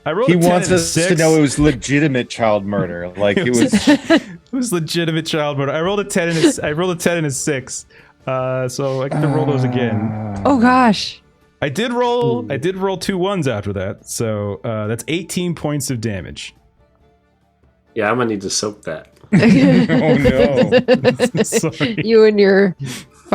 I rolled He a 10 wants and a us 6. to know it was legitimate child murder. Like it was. It was legitimate child murder. I rolled a 10 and a 6. So I get to roll those again. Oh gosh. I did roll 2 1s after that. So that's 18 points of damage. Yeah, I'm gonna need to soak that. Oh no. Sorry. You and your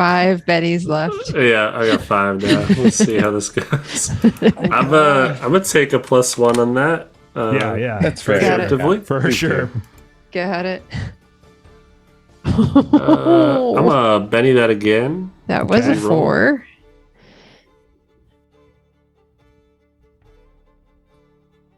5 Bennies left. Yeah, I got 5 now. Let's see how this goes. I'm gonna take a +1 on that. Yeah, That's fair. Preemptively. for sure. Got it. I'm gonna Benny that again. That was a Okay. 4.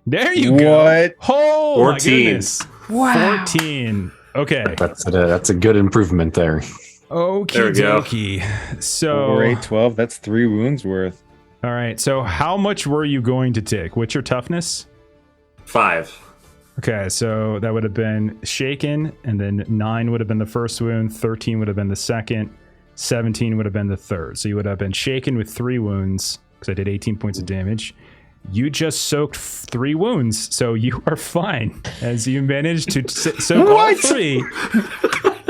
There you go. What? Oh, 14. my goodness. Wow. 14. Okay. That's a good improvement there. Okie There we go. dokie. So, 4, 8, 12. That's 3 wounds worth. all right. So, how much were you going to take? What's your toughness? 5. Okay, so that would have been shaken, and then 9 would have been the first wound, 13 would have been the second, 17 would have been the third. So you would have been shaken with 3 wounds, because I did 18 points of damage. You just soaked 3 wounds, so you are fine, as you managed to soak all 3.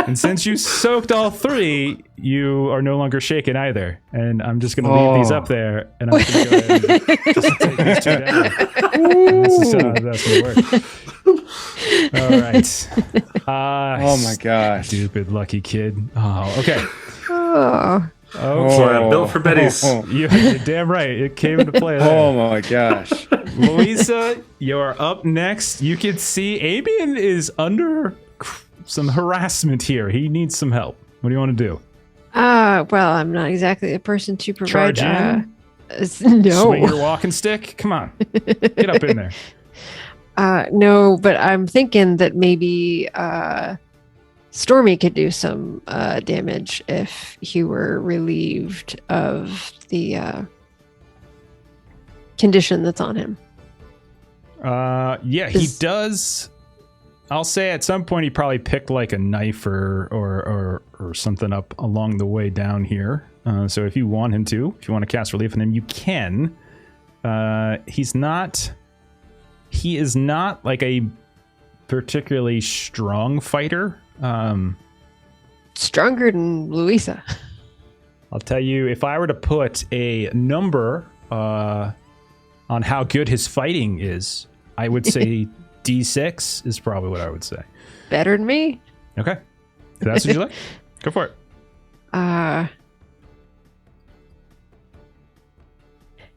And since you soaked all 3, you are no longer shaken either. And I'm just going to leave these up there, and I'm going to go ahead and just take these 2 down. And this is how that's going to work. All right. Oh my gosh. Stupid lucky kid. Oh, okay. Oh. That's why I'm built for Betty's. You're damn right. It came into play there. Oh my gosh. Louisa, you're up next. You can see Amian is under some harassment here. He needs some help. What do you want to do? Well, I'm not exactly the person to provide. Charge in? No. Swing your walking stick? Come on. Get up in there. No, but I'm thinking that maybe Stormy could do some damage if he were relieved of the condition that's on him. Yeah, he does. I'll say at some point he probably picked like a knife or something up along the way down here. So if you want him to, if you want to cast relief on him, you can. He is not like a particularly strong fighter. Stronger than Louisa. I'll tell you, if I were to put a number on how good his fighting is, I would say D6 is probably what I would say. Better than me? Okay. If that's what you like, go for it.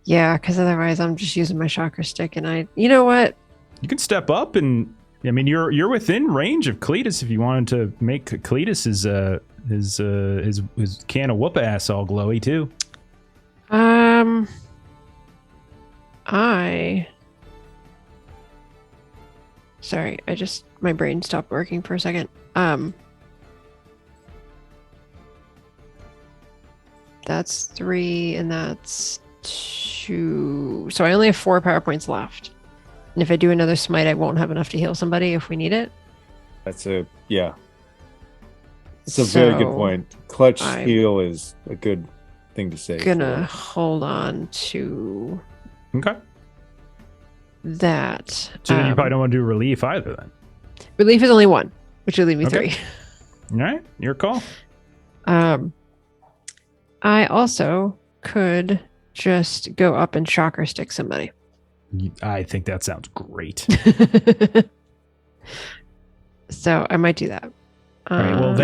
Yeah, because otherwise I'm just using my chakra stick, and you know what? You can step up, and I mean you're within range of Cletus if you wanted to make Cletus his can of whoop ass all glowy too. Sorry, my brain stopped working for a second. That's 3 and that's 2. So I only have 4 power points left. And if I do another smite, I won't have enough to heal somebody if we need it. It's a very good point. Clutch heal is a good thing to say. Gonna hold on to Okay. that. So then you probably don't want to do relief either then. Relief is only 1, which would leave me Okay. 3. All right, your call. I also could just go up and chakra stick somebody. I think that sounds great. So I might do that. All right, well,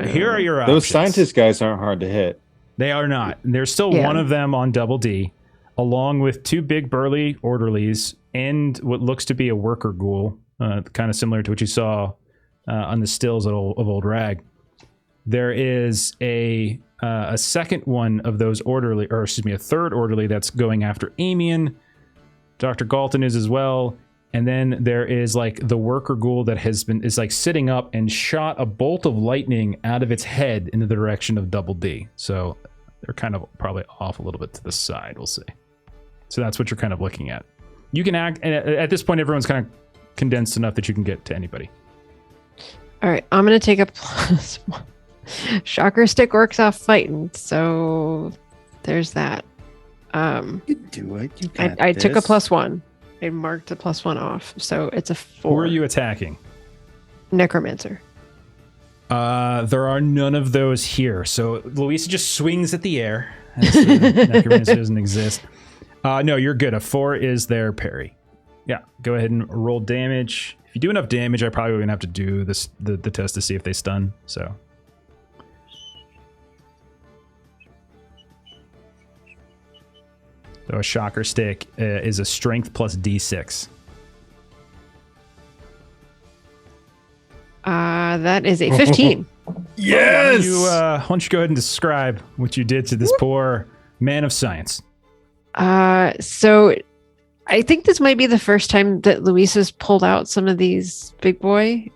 here are your options. Those scientist guys aren't hard to hit. They are not. There's still one of them on double D, along with 2 big burly orderlies and what looks to be a worker ghoul, kind of similar to what you saw on the stills of Old Rag. There is a second one of those orderly, or excuse me, a third orderly that's going after Amian. Dr. Galton is as well. And then there is like the worker ghoul that is like sitting up and shot a bolt of lightning out of its head in the direction of double D. So they're kind of probably off a little bit to the side. We'll see. So that's what you're kind of looking at. You can act, and at this point, everyone's kind of condensed enough that you can get to anybody. All right, I'm going to take a +1. Chakra stick works off fighting, so there's that. You do it. You got I took a this. +1. I marked a +1 off, so it's a 4. Who are you attacking? Necromancer. There are none of those here. So Louisa just swings at the air. Necromancer doesn't exist. No, you're good. A 4 is their parry. Yeah, go ahead and roll damage. If you do enough damage, I probably gonna have to do this the test to see if they stun. So Though a shocker stick is a strength plus D6. That is a 15. Yes. Why don't you go ahead and describe what you did to this poor man of science? So I think this might be the first time that Luisa's pulled out some of these big boy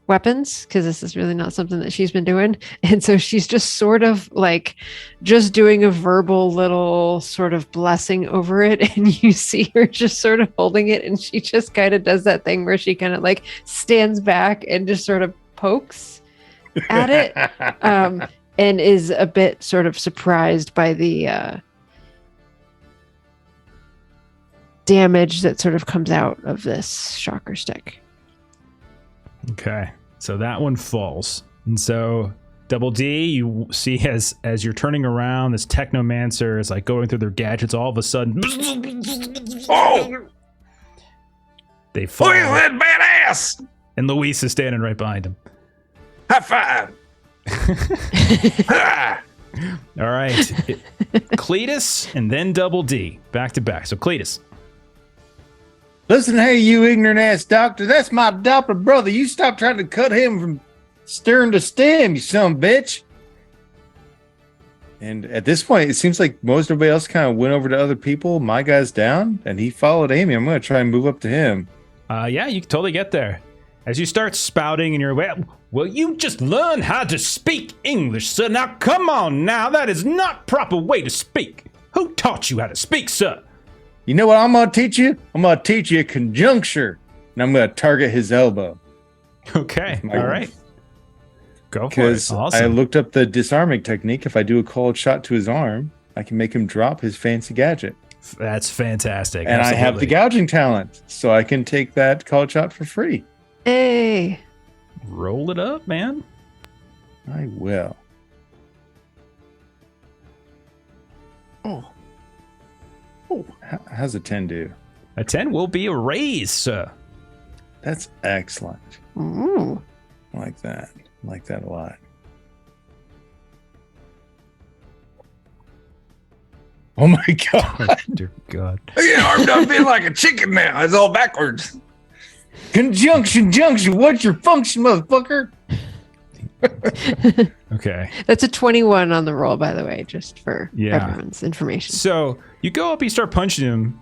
weapons, because this is really not something that she's been doing. And so she's just sort of like just doing a verbal little sort of blessing over it. And you see her just sort of holding it. And she just kind of does that thing where she kind of like stands back and just sort of pokes at it. And is a bit sort of surprised by the damage that sort of comes out of this shocker stick. Okay, so that one falls. And so Double D, you see as you're turning around, this technomancer is like going through their gadgets. All of a sudden, Oh! they fall. Look at that badass! And Luis is standing right behind him. High five! Ah! All right, Cletus and then Double D, back to back. So Cletus. Listen, hey, you ignorant ass doctor. That's my adopted brother. You stop trying to cut him from stern to stem, you son of a bitch. And at this point, it seems like most everybody else kind of went over to other people. My guy's down, and he followed Amy. I'm going to try and move up to him. Yeah, you can totally get there. As you start spouting in your way, Well, you just learned how to speak English, sir. Now, come on now. That is not proper way to speak. Who taught you how to speak, sir? You know what I'm going to teach you? I'm going to teach you a conjuncture, and I'm going to target his elbow. Okay, all right. Go for it. Because Awesome. I looked up the disarming technique. If I do a cold shot to his arm, I can make him drop his fancy gadget. That's fantastic. And I have the gouging talent, so I can take that cold shot for free. Hey. Roll it up, man. I will. Oh. How's a 10 do? A 10 will be a raise, sir. That's excellent. Ooh. I like that. I like that a lot. Oh my god. Dear God. I get armed up being like a chicken now. It's all backwards. Conjunction junction. What's your function, motherfucker? Okay. That's a 21 on the roll, by the way, just for Yeah. everyone's information. So you go up, you start punching him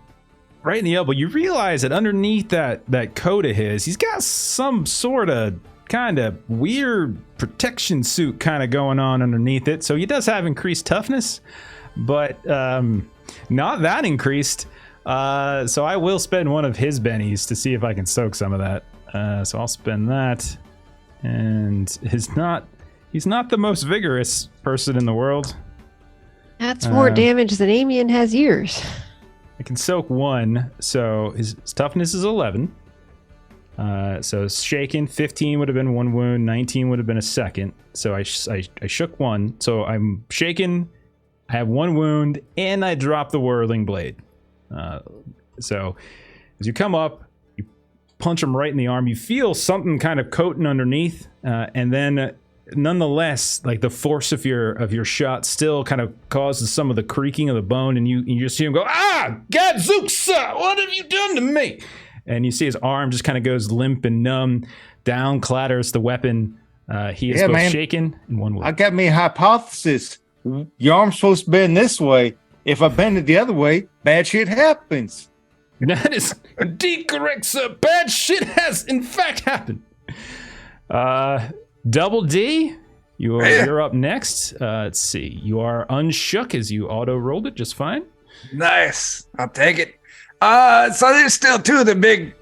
right in the elbow. You realize that underneath that coat of his, he's got some sort of kind of weird protection suit kind of going on underneath it. So he does have increased toughness, but not that increased. So I will spend one of his bennies to see if I can soak some of that. So I'll spend that. And he's not the most vigorous person in the world. That's more damage than Amian has ears. I can soak one, so his toughness is 11. So shaken, 15 would have been one wound, 19 would have been a second. So I shook one, so I'm shaken, I have one wound, and I drop the whirling blade. So as you come up, you punch him right in the arm. You feel something kind of coating underneath, and then nonetheless, like the force of your shot still kind of causes some of the creaking of the bone, and you just see him go, "Ah, Gadzooks, what have you done to me?" And you see his arm just kind of goes limp and numb. Down clatters the weapon. He is both shaken and one wound. I got me a hypothesis. Your arm's supposed to bend this way. If I bend it the other way, bad shit happens. That is indeed correct, sir. Bad shit has in fact happened. Double D, you're up next. Let's see. You are unshook as you auto rolled it just fine. Nice. I'll take it. So there's still two of the big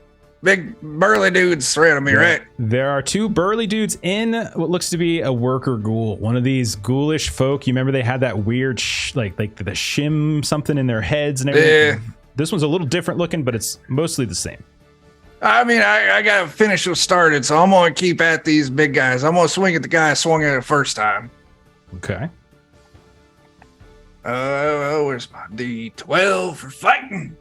burly dudes surrounding me, right? There are two burly dudes in what looks to be a worker ghoul. One of these ghoulish folk. You remember they had that weird like the shim something in their heads and everything? Yeah. This one's a little different looking, but it's mostly the same. I mean, I got to finish what started, so I'm going to keep at these big guys. I'm going to swing at the guy I swung at the first time. Okay. Where's my D12 for fighting?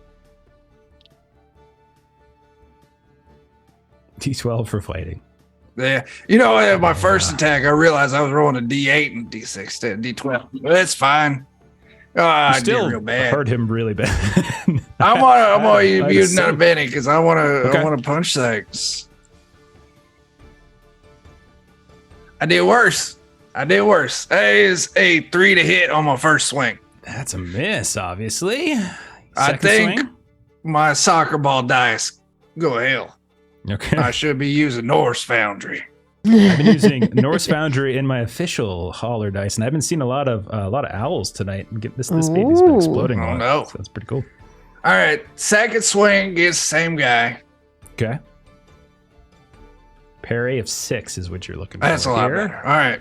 D12 for fighting. Yeah. You know, my first attack, I realized I was rolling a D8 and D6 to D12. But it's fine. I did still real bad. hurt him really bad. I want to use so- another Benny because I want Okay. to punch things. I did worse. That is a 3 to hit on my first swing. That's a miss, obviously. I Second think swing? my soccer ball dice go to hell. Okay. I should be using Norse Foundry. I've been using Norse Foundry in my official Holler dice, and I've been seeing a lot of owls tonight. This baby's been Ooh. exploding a Oh, lot, no. so that's pretty cool. All right, second swing gets the same guy. Okay. Parry of 6 is what you're looking for. That's a lot here. better. All right,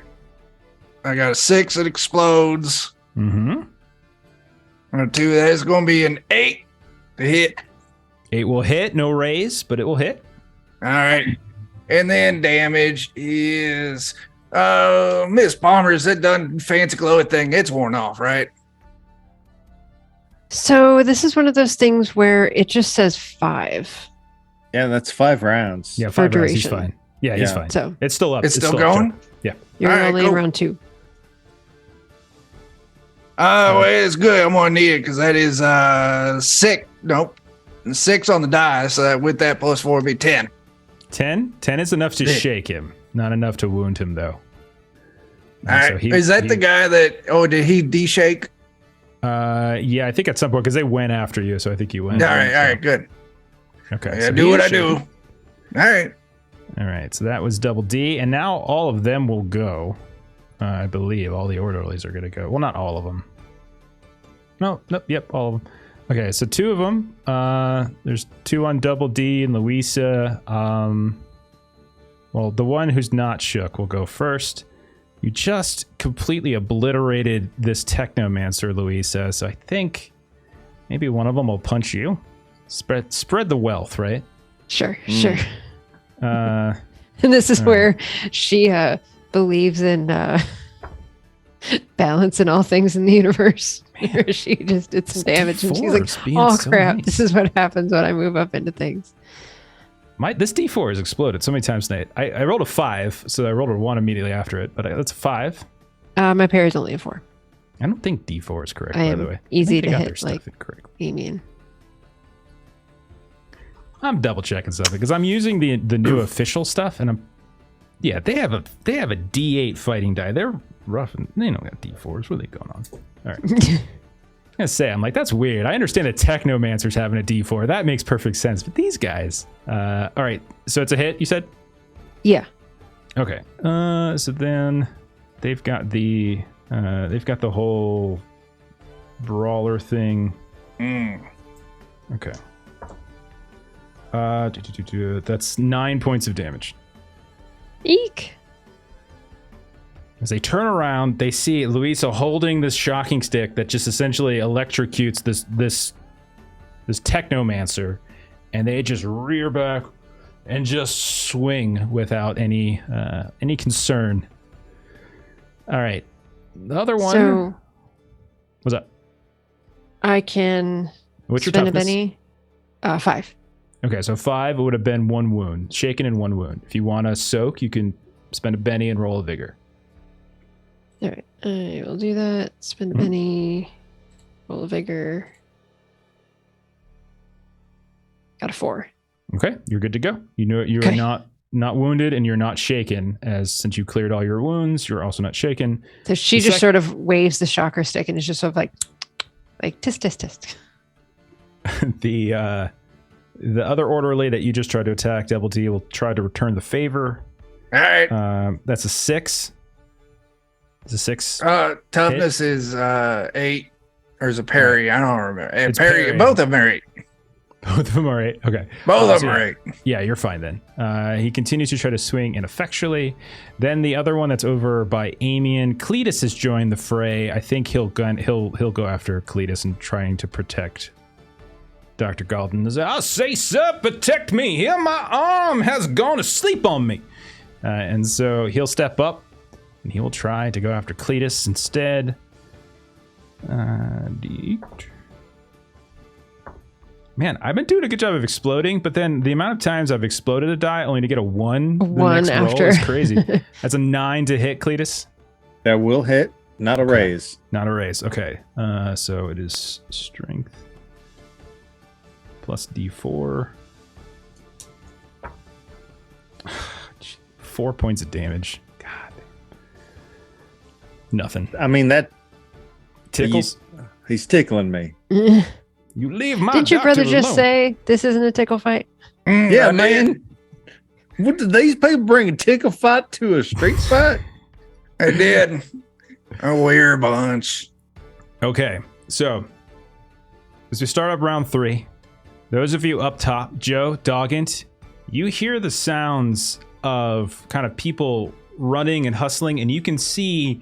I got a 6 that explodes. Mm-hmm. On a 2, that is going to be an 8 to hit. 8 will hit, no raise, but it will hit. All right. And then damage is Miss Palmer's that done fancy glowy thing. It's worn off, right? So this is one of those things where it just says 5. Yeah, that's 5 rounds. Yeah, For 5 rounds, he's duration. fine. Yeah, he's Yeah. fine. So It's still up. It's still up, going? Joe. Yeah. you're All right, only in cool. round 2. Well, it's good. I'm gonna need it because that is 6. Nope, 6 on the die. So that with that plus 4 would be 10. 10? 10 is enough to Yeah. shake him. Not enough to wound him, though. All right. Is that the guy that? Oh, did he de-shake? Yeah, I think at some point, because they went after you, so I think you went. All right, good. Okay. Yeah, so do he what is I do. shaking. All right. All right, so that was double D, and now all of them will go. I believe all the orderlies are going to go. Well, not all of them. No, nope, yep, all of them. Okay, so 2 of them. There's 2 on double D and Louisa. Well, the one who's not shook will go first. You just completely obliterated this Technomancer, Louisa, so I think maybe one of them will punch you. Spread the wealth, right? Sure. Uh, And this is All where she believes in balance in all things in the universe. Where she just did some damage and she's like, D4's being oh so crap, nice. this is what happens when I move up into things. This D4 has exploded so many times tonight. I rolled a 5, so I rolled a 1 immediately after it, but that's a 5. My parry's only a 4. I don't think D4 is correct, I by am the way. easy I think they to got hit, their stuff like- incorrect. Amian. I'm double checking something because I'm using the new official stuff, and they have a D8 fighting die. They're rough, and they don't got D4s. What are they going on? All right. I'm gonna say, I'm like, that's weird. I understand a Technomancer's having a D4. That makes perfect sense. But these guys, all right. So it's a hit, you said? Yeah. Okay. So then they've got the whole brawler thing. Okay. That's 9 points of damage. Eek. As they turn around, they see Louisa holding this shocking stick that just essentially electrocutes this Technomancer, and they just rear back and just swing without any concern. All right, the other one. So What's up? I can What's your spend a toughness? Benny. 5. Okay, so 5 would have been 1 wound, shaken in 1 wound. If you want to soak, you can spend a Benny and roll a vigor. All right, I will do that. Spend a Benny. Roll a vigor. Got a 4. Okay, you're good to go. You know you're Okay. not wounded and you're not shaken, as since you cleared all your wounds, you're also not shaken. So she The just sec- sort of waves the shocker stick and is just sort of like tisk tisk tisk. The other orderly that you just tried to attack, Double D, will try to return the favor. All right. That's a 6. It's a 6. Toughness is 8. Or is it parry? I don't remember. It's Parry. parry. Both of them are 8. Both of them are 8. Okay. Both of so them are yeah. 8. Yeah, you're fine then. He continues to try to swing ineffectually. Then the other one that's over by Amian, Cletus has joined the fray. I think he'll go after Cletus and trying to protect Dr. Galton. I say, sir, protect me. Here, my arm has gone to sleep on me. And so he'll step up and he will try to go after Cletus instead. Man, I've been doing a good job of exploding, but then the amount of times I've exploded a die only to get a 1 the One next after. roll is crazy. That's a 9 to hit, Cletus. That will hit. Not a raise. Not a raise. Okay. So it is strength plus D4. 4 points of damage. God. Nothing. I mean, that Tickles? He's tickling me. You leave my Didn't your brother just alone. say this isn't a tickle fight? Yeah, man. What did these people bring a tickle fight to a street fight? I did. A weird bunch. Okay, so as we start up round 3, those of you up top, Joe, Doggint, you hear the sounds of kind of people running and hustling, and you can see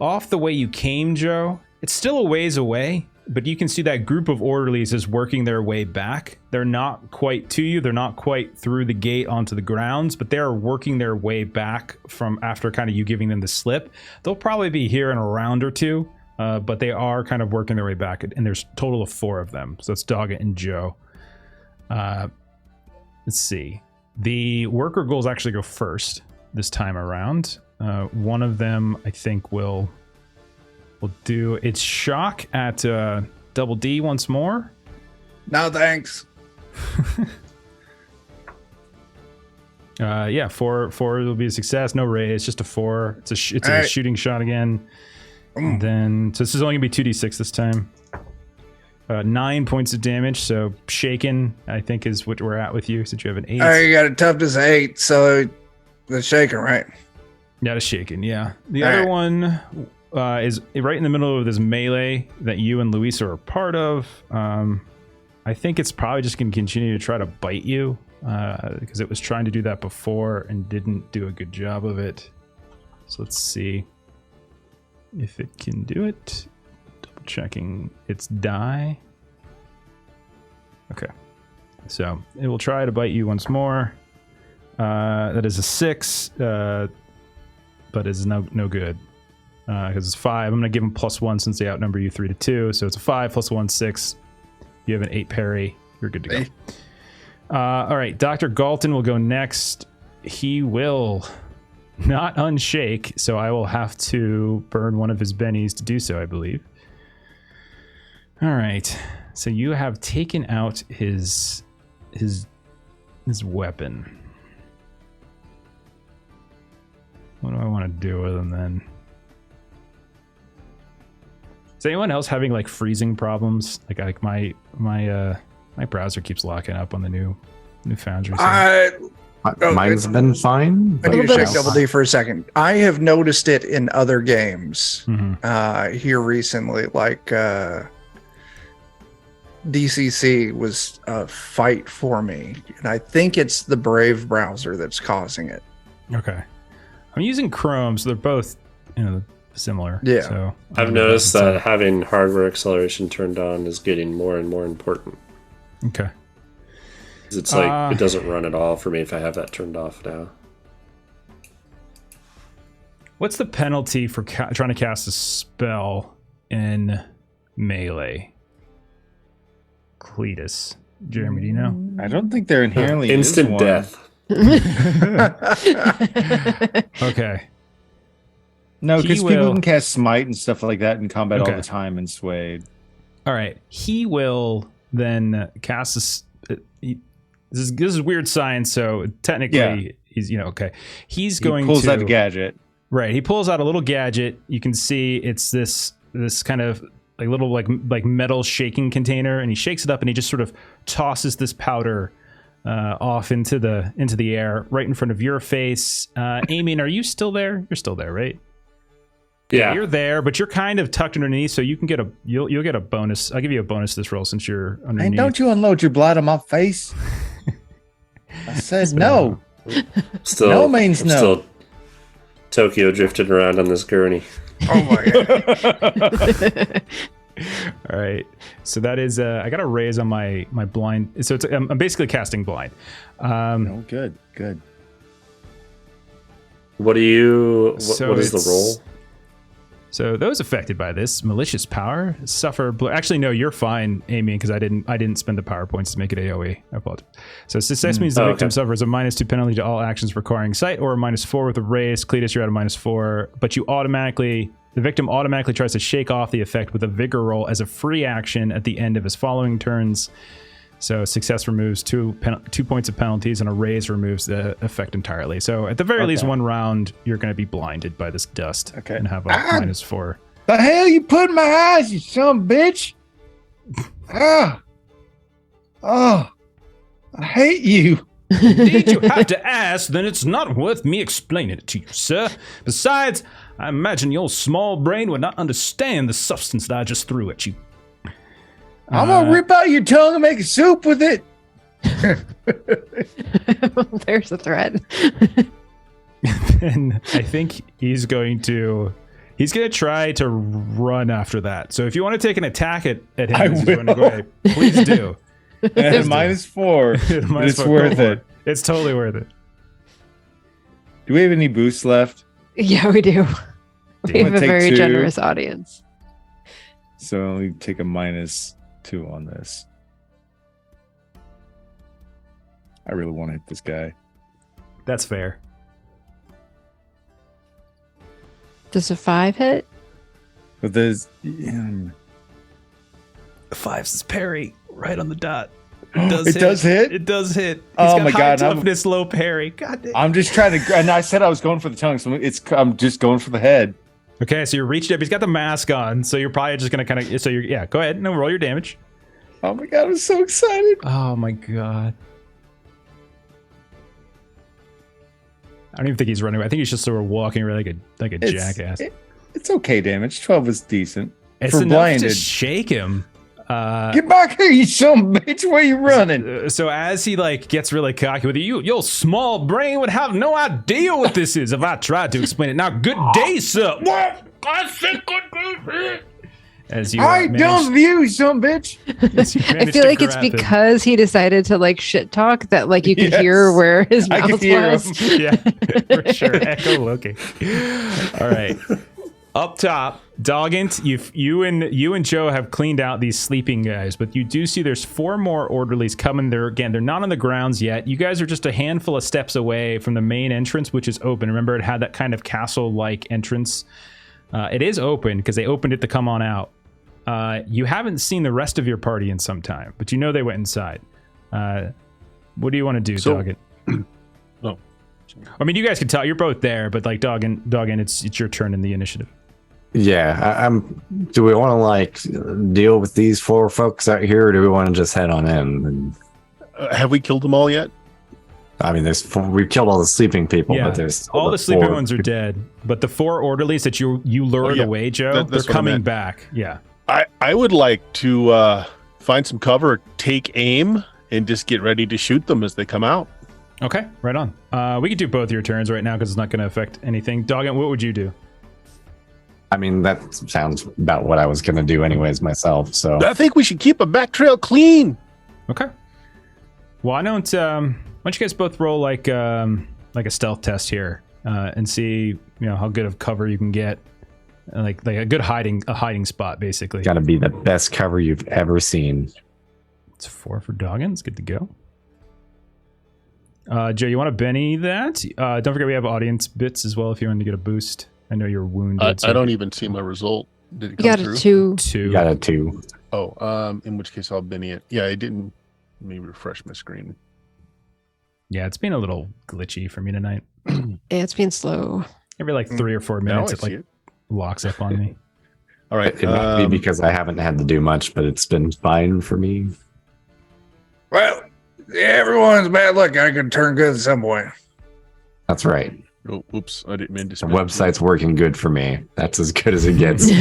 off the way you came, Joe, it's still a ways away, but you can see that group of orderlies is working their way back. They're not quite to you. They're not quite through the gate onto the grounds, but they're working their way back from after kind of you giving them the slip. They'll probably be here in a round or two, but they are kind of working their way back, and there's a total of 4 of them. So it's Doggett and Joe. Let's see. The worker ghouls actually go first this time around. One of them, I think, will do its shock at double D once more. No, thanks. Yeah, 4 will be a success. No raise, just a 4. It's a right. shooting shot again. And then, so this is only gonna be 2d6 this time. 9 points of damage. So shaken, I think, is what we're at with you. Since you have an 8. I got a toughness 8, so the shaking, right? Not a shaken, yeah. The All other right. one is right in the middle of this melee that you and Luis are a part of. I think it's probably just going to continue to try to bite you because it was trying to do that before and didn't do a good job of it. So let's see if it can do it. Double checking its die. Okay. So it will try to bite you once more. That is a 6, but is no good. Because it's 5. I'm going to give them +1 since they outnumber you 3-2. So it's a 5 + 1, 6. You have an 8 parry. You're good to go. All right. Dr. Galton will go next. He will not unshake. So I will have to burn one of his bennies to do so, I believe. All right. So you have taken out his weapon. What do I want to do with him then? Is anyone else having like freezing problems? Like my browser keeps locking up on the new Foundry. Mine's been fine. I need to but- check Double D for a second. I have noticed it in other games here recently, like DCC was a fight for me, and I think it's the Brave browser that's causing it. Okay. I'm using Chrome, so they're both, similar. Yeah. So I've noticed that having hardware acceleration turned on is getting more and more important. Okay. 'Cause it's like it doesn't run at all for me if I have that turned off now. What's the penalty for trying to cast a spell in melee? Cletus. Jeremy, do you know? I don't think they're inherently Instant death. Okay. No, He because people will- can cast smite and stuff like that in combat Okay. all the time in Suede. All right. He will then cast this. This is weird science, so technically he's okay. He's going pulls to out a gadget. Right. He pulls out a little gadget. You can see it's this kind of like little like metal shaking container, and he shakes it up and he just sort of tosses this powder off into the air right in front of your face. Amian, are you still there? You're still there, right? Yeah. You're there, but you're kind of tucked underneath, so you can get you'll get a bonus. I'll give you a bonus this roll since you're underneath. And don't you unload your blood on my face? I said no. Still, No means I'm no. Still Tokyo drifting around on this gurney. Oh my god! All right, so that is I got a raise on my blind. So it's I'm basically casting blind. No, good. What do you? So what is the it's- roll? So those affected by this malicious power suffer. Actually, no, you're fine, Amy, because I didn't spend the power points to make it AOE. I apologize. So success means the victim suffers a -2 penalty to all actions requiring sight, or a -4 with a raise. Cletus, you're at a -4, but the victim automatically tries to shake off the effect with a vigor roll as a free action at the end of his following turns. So success removes 2 points of penalties, and a raise removes the effect entirely. So at the very least, one round, you're going to be blinded by this dust and have a -4. The hell you put in my eyes, you son of a bitch! I hate you. Indeed, you have to ask, then it's not worth me explaining it to you, sir. Besides, I imagine your small brain would not understand the substance that I just threw at you. I'm gonna rip out your tongue and make a soup with it. There's a threat. And I think he's going to try to run after that. So if you want to take an attack at him, I will. Go ahead, please do. And -4. It's worth it. It's totally worth it. Do we have any boosts left? Yeah, we do. We have a take very 2. generous audience. So we take a -2 on this. I really want to hit this guy. That's fair. Does a 5 hit? But there's 5's is parry right on the dot. It does hit? It does hit. He's Oh got my high God, toughness, low parry. God damn. I'm just trying to, and I said I was going for the tongue, so I'm just going for the head. Okay, so you're reached up. He's got the mask on, so you're probably just gonna kind of. So you're go ahead. No, roll your damage. Oh my God, I'm so excited. Oh my God. I don't even think he's running away. I think he's just sort of walking around like a jackass. It's okay damage. 12 is decent. It's for enough blinded. to shake him. Get back here, you son of a bitch! Where you running? So as he gets really cocky with you, your small brain would have no idea what this is if I tried to explain it. Now, good day, sir. What? I said good day. As you, I don't view you, son of a bitch. I feel like it's because he decided to shit talk that you could hear where his mouth was. Yeah, for sure. Echolocating. All right. Up top, Doggint, you and Joe have cleaned out these sleeping guys, but you do see there's 4 more orderlies coming there. Again, they're not on the grounds yet. You guys are just a handful of steps away from the main entrance, which is open. Remember, it had that kind of castle-like entrance. It is open because they opened it to come on out. You haven't seen the rest of your party in some time, but you know they went inside. What do you want to do, Doggint? Oh. I mean, you guys can tell. You're both there, but Doggint, it's your turn in the initiative. Yeah, do we want to deal with these 4 folks out here, or do we want to just head on in? Have we killed them all yet? I mean, we've killed all the sleeping people, Yeah. but there's all the sleeping ones are dead. But the 4 orderlies that you lured away, Joe, they're coming back. Yeah. I would like to find some cover, take aim, and just get ready to shoot them as they come out. Okay, right on. We could do both your turns right now because it's not going to affect anything. Doggint, what would you do? I mean, that sounds about what I was going to do anyways myself. So I think we should keep a back trail clean. Okay. Why don't you guys both roll like a stealth test here and see how good of cover you can get, like a good hiding spot basically. Got to be the best cover you've ever seen. It's 4 for Doggint. It's good to go. Joe, you want to Benny that? Don't forget we have audience bits as well if you want to get a boost. I know you're wounded. I don't even see my result. Did it come You got through? a 2. 2. You got a 2. Oh, in which case I'll Benny it. Yeah, it didn't. Let me refresh my screen. Yeah, it's been a little glitchy for me tonight. Yeah, it's been slow. Every 3 or 4 minutes it locks up on me. All right. It might be because I haven't had to do much, but it's been fine for me. Well, everyone's bad luck. I can turn good at some point. That's right. Oh, oops, I didn't mean to. The spell website's working good for me. That's as good as it gets.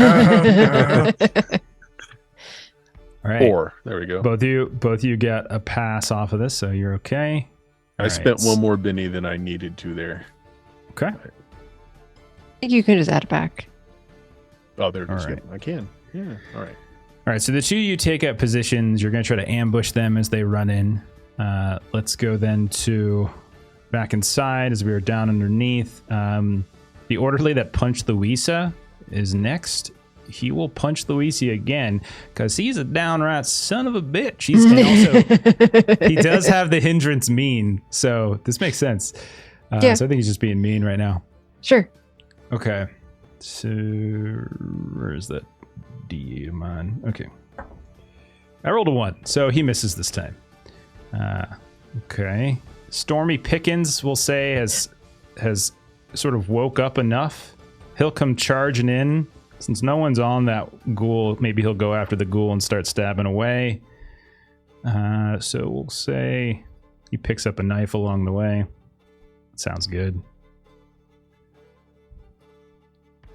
All right. 4. There we go. Both of you get a pass off of this, so you're okay. I spent 1 more Benny than I needed to there. Okay. I think you can just add it back. Oh, there it is. All right. I can. Yeah. All right. All right, so the 2 you take up positions. You're going to try to ambush them as they run in. Let's go then to back inside as we were down underneath. The orderly that punched Louisa is next. He will punch Luisi again because he's a downright son of a bitch. He's and also he does have the hindrance mean, so this makes sense. So I think he's just being mean right now. Sure. Okay. So where is that D of mine? Okay. I rolled a 1, so he misses this time. Okay. Stormy Pickens, we'll say, has sort of woke up enough. He'll come charging in. Since no one's on that ghoul, maybe he'll go after the ghoul and start stabbing away. So we'll say he picks up a knife along the way. Sounds good.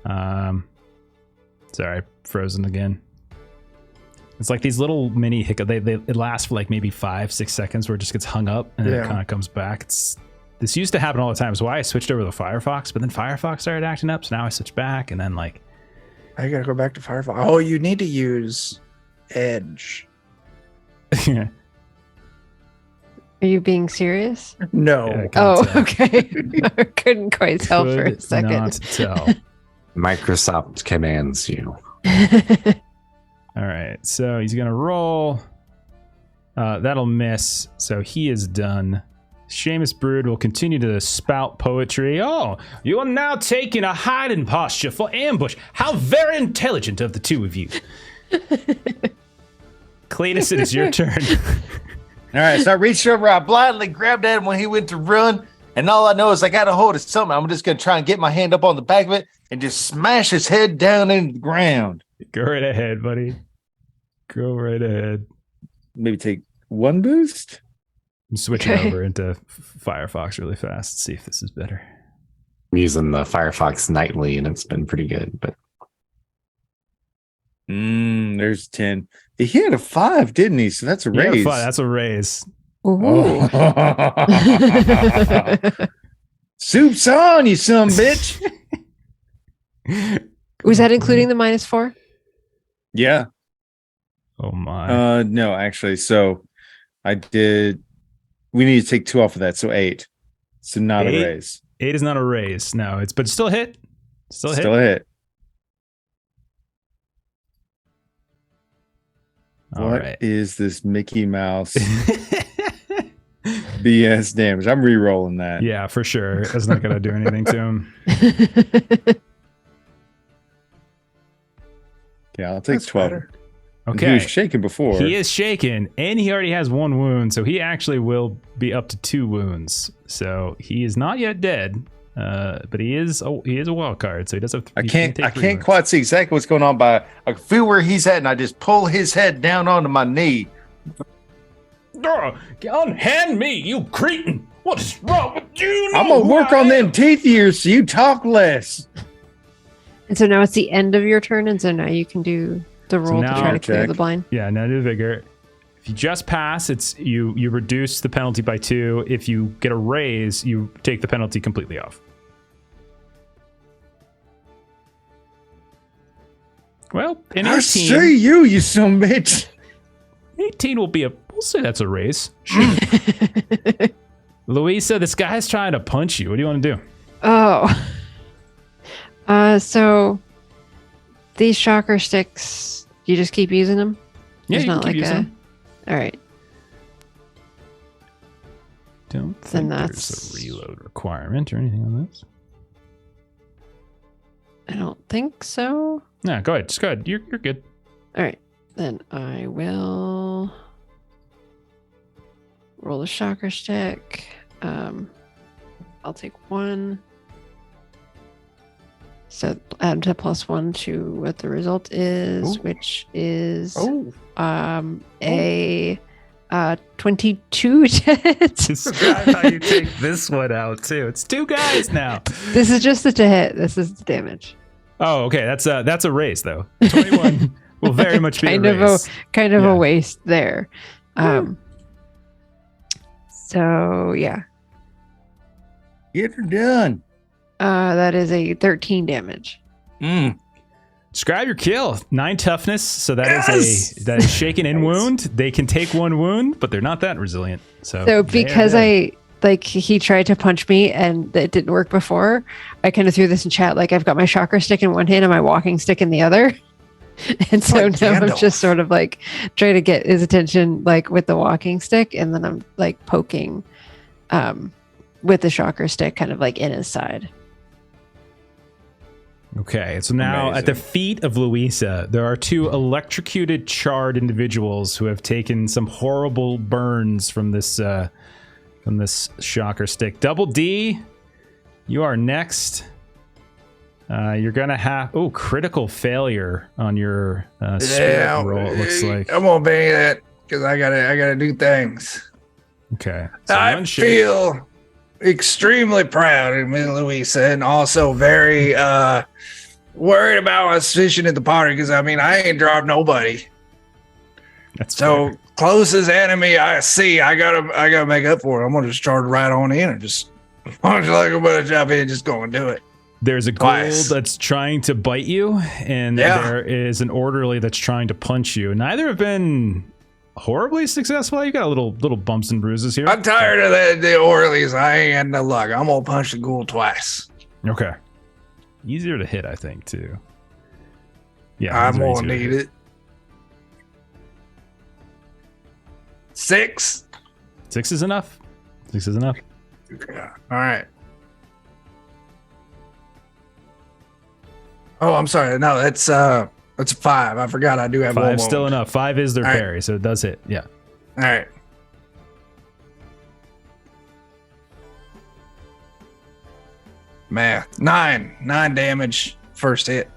Sorry, frozen again. It's like these little mini hiccup. It lasts for like maybe 5-6 seconds where it just gets hung up and then it kind of comes back. This used to happen all the time. It's why I switched over to Firefox, but then Firefox started acting up, so now I switched back, and then like I gotta go back to Firefox. Oh, you need to use Edge. Are you being serious? No. Yeah, okay. I couldn't quite tell for a second. Not tell. Microsoft commands you. All right, so he's gonna roll. That'll miss, so he is done. Seamus Brood will continue to spout poetry. Oh, you are now taking a hiding posture for ambush. How very intelligent of the two of you. Cletus, it is your turn. All right, so I reached over, I blindly grabbed at him when he went to run, and all I know is I got a hold of something. I'm just going to try and get my hand up on the back of it and just smash his head down into the ground. Go right ahead, buddy. Go right ahead. Maybe take 1 boost? I'm switching over into Firefox really fast. See if this is better. I'm using the Firefox nightly, and it's been pretty good. But there's 10. He had a 5, didn't he? So that's a raise. That's a raise. Ooh. Soup's on, you son bitch. Was that including the -4? Yeah. Oh my. No, actually. So I did. We need to take 2 off of that, so 8. So not 8? a raise. 8 is not a raise. No, but it's still a hit. Still a hit. What is this Mickey Mouse BS damage? I'm re-rolling that. Yeah, for sure. It's not gonna do anything to him. Yeah, I'll take 12. Better. Okay. He was shaken before. He is shaken, and he already has 1 wound, so he actually will be up to 2 wounds. So he is not yet dead, but he is a wild card, so he does have. I can't quite see exactly what's going on, but I feel where he's at, and I just pull his head down onto my knee. Unhand me, you cretin! What is wrong with you? I'm gonna work on them teeth ears so you talk less. And so now it's the end of your turn, and so now you can do the roll to try to clear the blind. Yeah, now do the vigor. If you just pass, it's you reduce the penalty by 2. If you get a raise, you take the penalty completely off. Well, an 18. I see you son of a bitch. 18 will be we'll say that's a raise. Sure. Louisa, this guy's trying to punch you. What do you want to do? Oh. So these shocker sticks, you just keep using them? Yeah, There's you not can keep like using them. All right. Don't think there's a reload requirement or anything on this. I don't think so. No, go ahead. Just go ahead. You're good. All right. Then I will roll a shocker stick. I'll take 1. So add to +1 to what the result is, which is a 22 to hit. Describe how you take this one out too. It's 2 guys now. This is just to hit. This is the damage. Oh, okay. That's a raise though. 21 will very much be a raise. Kind of a waste there. So yeah. Get her done. That is a 13 damage. Describe your kill. 9 toughness, so that is shaken in wound. They can take 1 wound, but they're not that resilient. So because I like he tried to punch me and it didn't work before, I kind of threw this in chat. Like I've got my chakra stick in one hand and my walking stick in the other. And so like now I'm Gandalf. just sort of like trying to get his attention like with the walking stick, and then I'm like poking with the chakra stick kind of like in his side. Okay, so now Amazing. at the feet of Louisa, there are two electrocuted, charred individuals who have taken some horrible burns from this shocker stick. Double D, you are next. You're gonna have critical failure on your spirit roll. It looks like I won't pay that because I gotta do things. okay. So I one shake. feel extremely proud of Miss Louisa and also very worried about us fishing at the party because I mean I ain't dropped nobody. That's So fair. closest enemy I see, I gotta make up for it. I'm gonna just charge right on in and just why don't you like I'm gonna jump in and just go and do it. There's a Twice. ghoul that's trying to bite you, and Yeah. there is an orderly that's trying to punch you. Neither have been horribly successful. You got a little bumps and bruises here. I'm tired of the Orleans. I ain't had no luck. I'm gonna punch the ghoul twice. Okay. Easier to hit, I think, too. Yeah, I'm these are gonna easier to need hit. it. 6. 6 is enough. 6 is enough. Yeah. All right. Oh, I'm sorry. No, that's 5. I forgot I do have 5 one still wound. enough. 5 is their All right. parry, so it does hit. Yeah. All right. Math. 9 damage. First hit.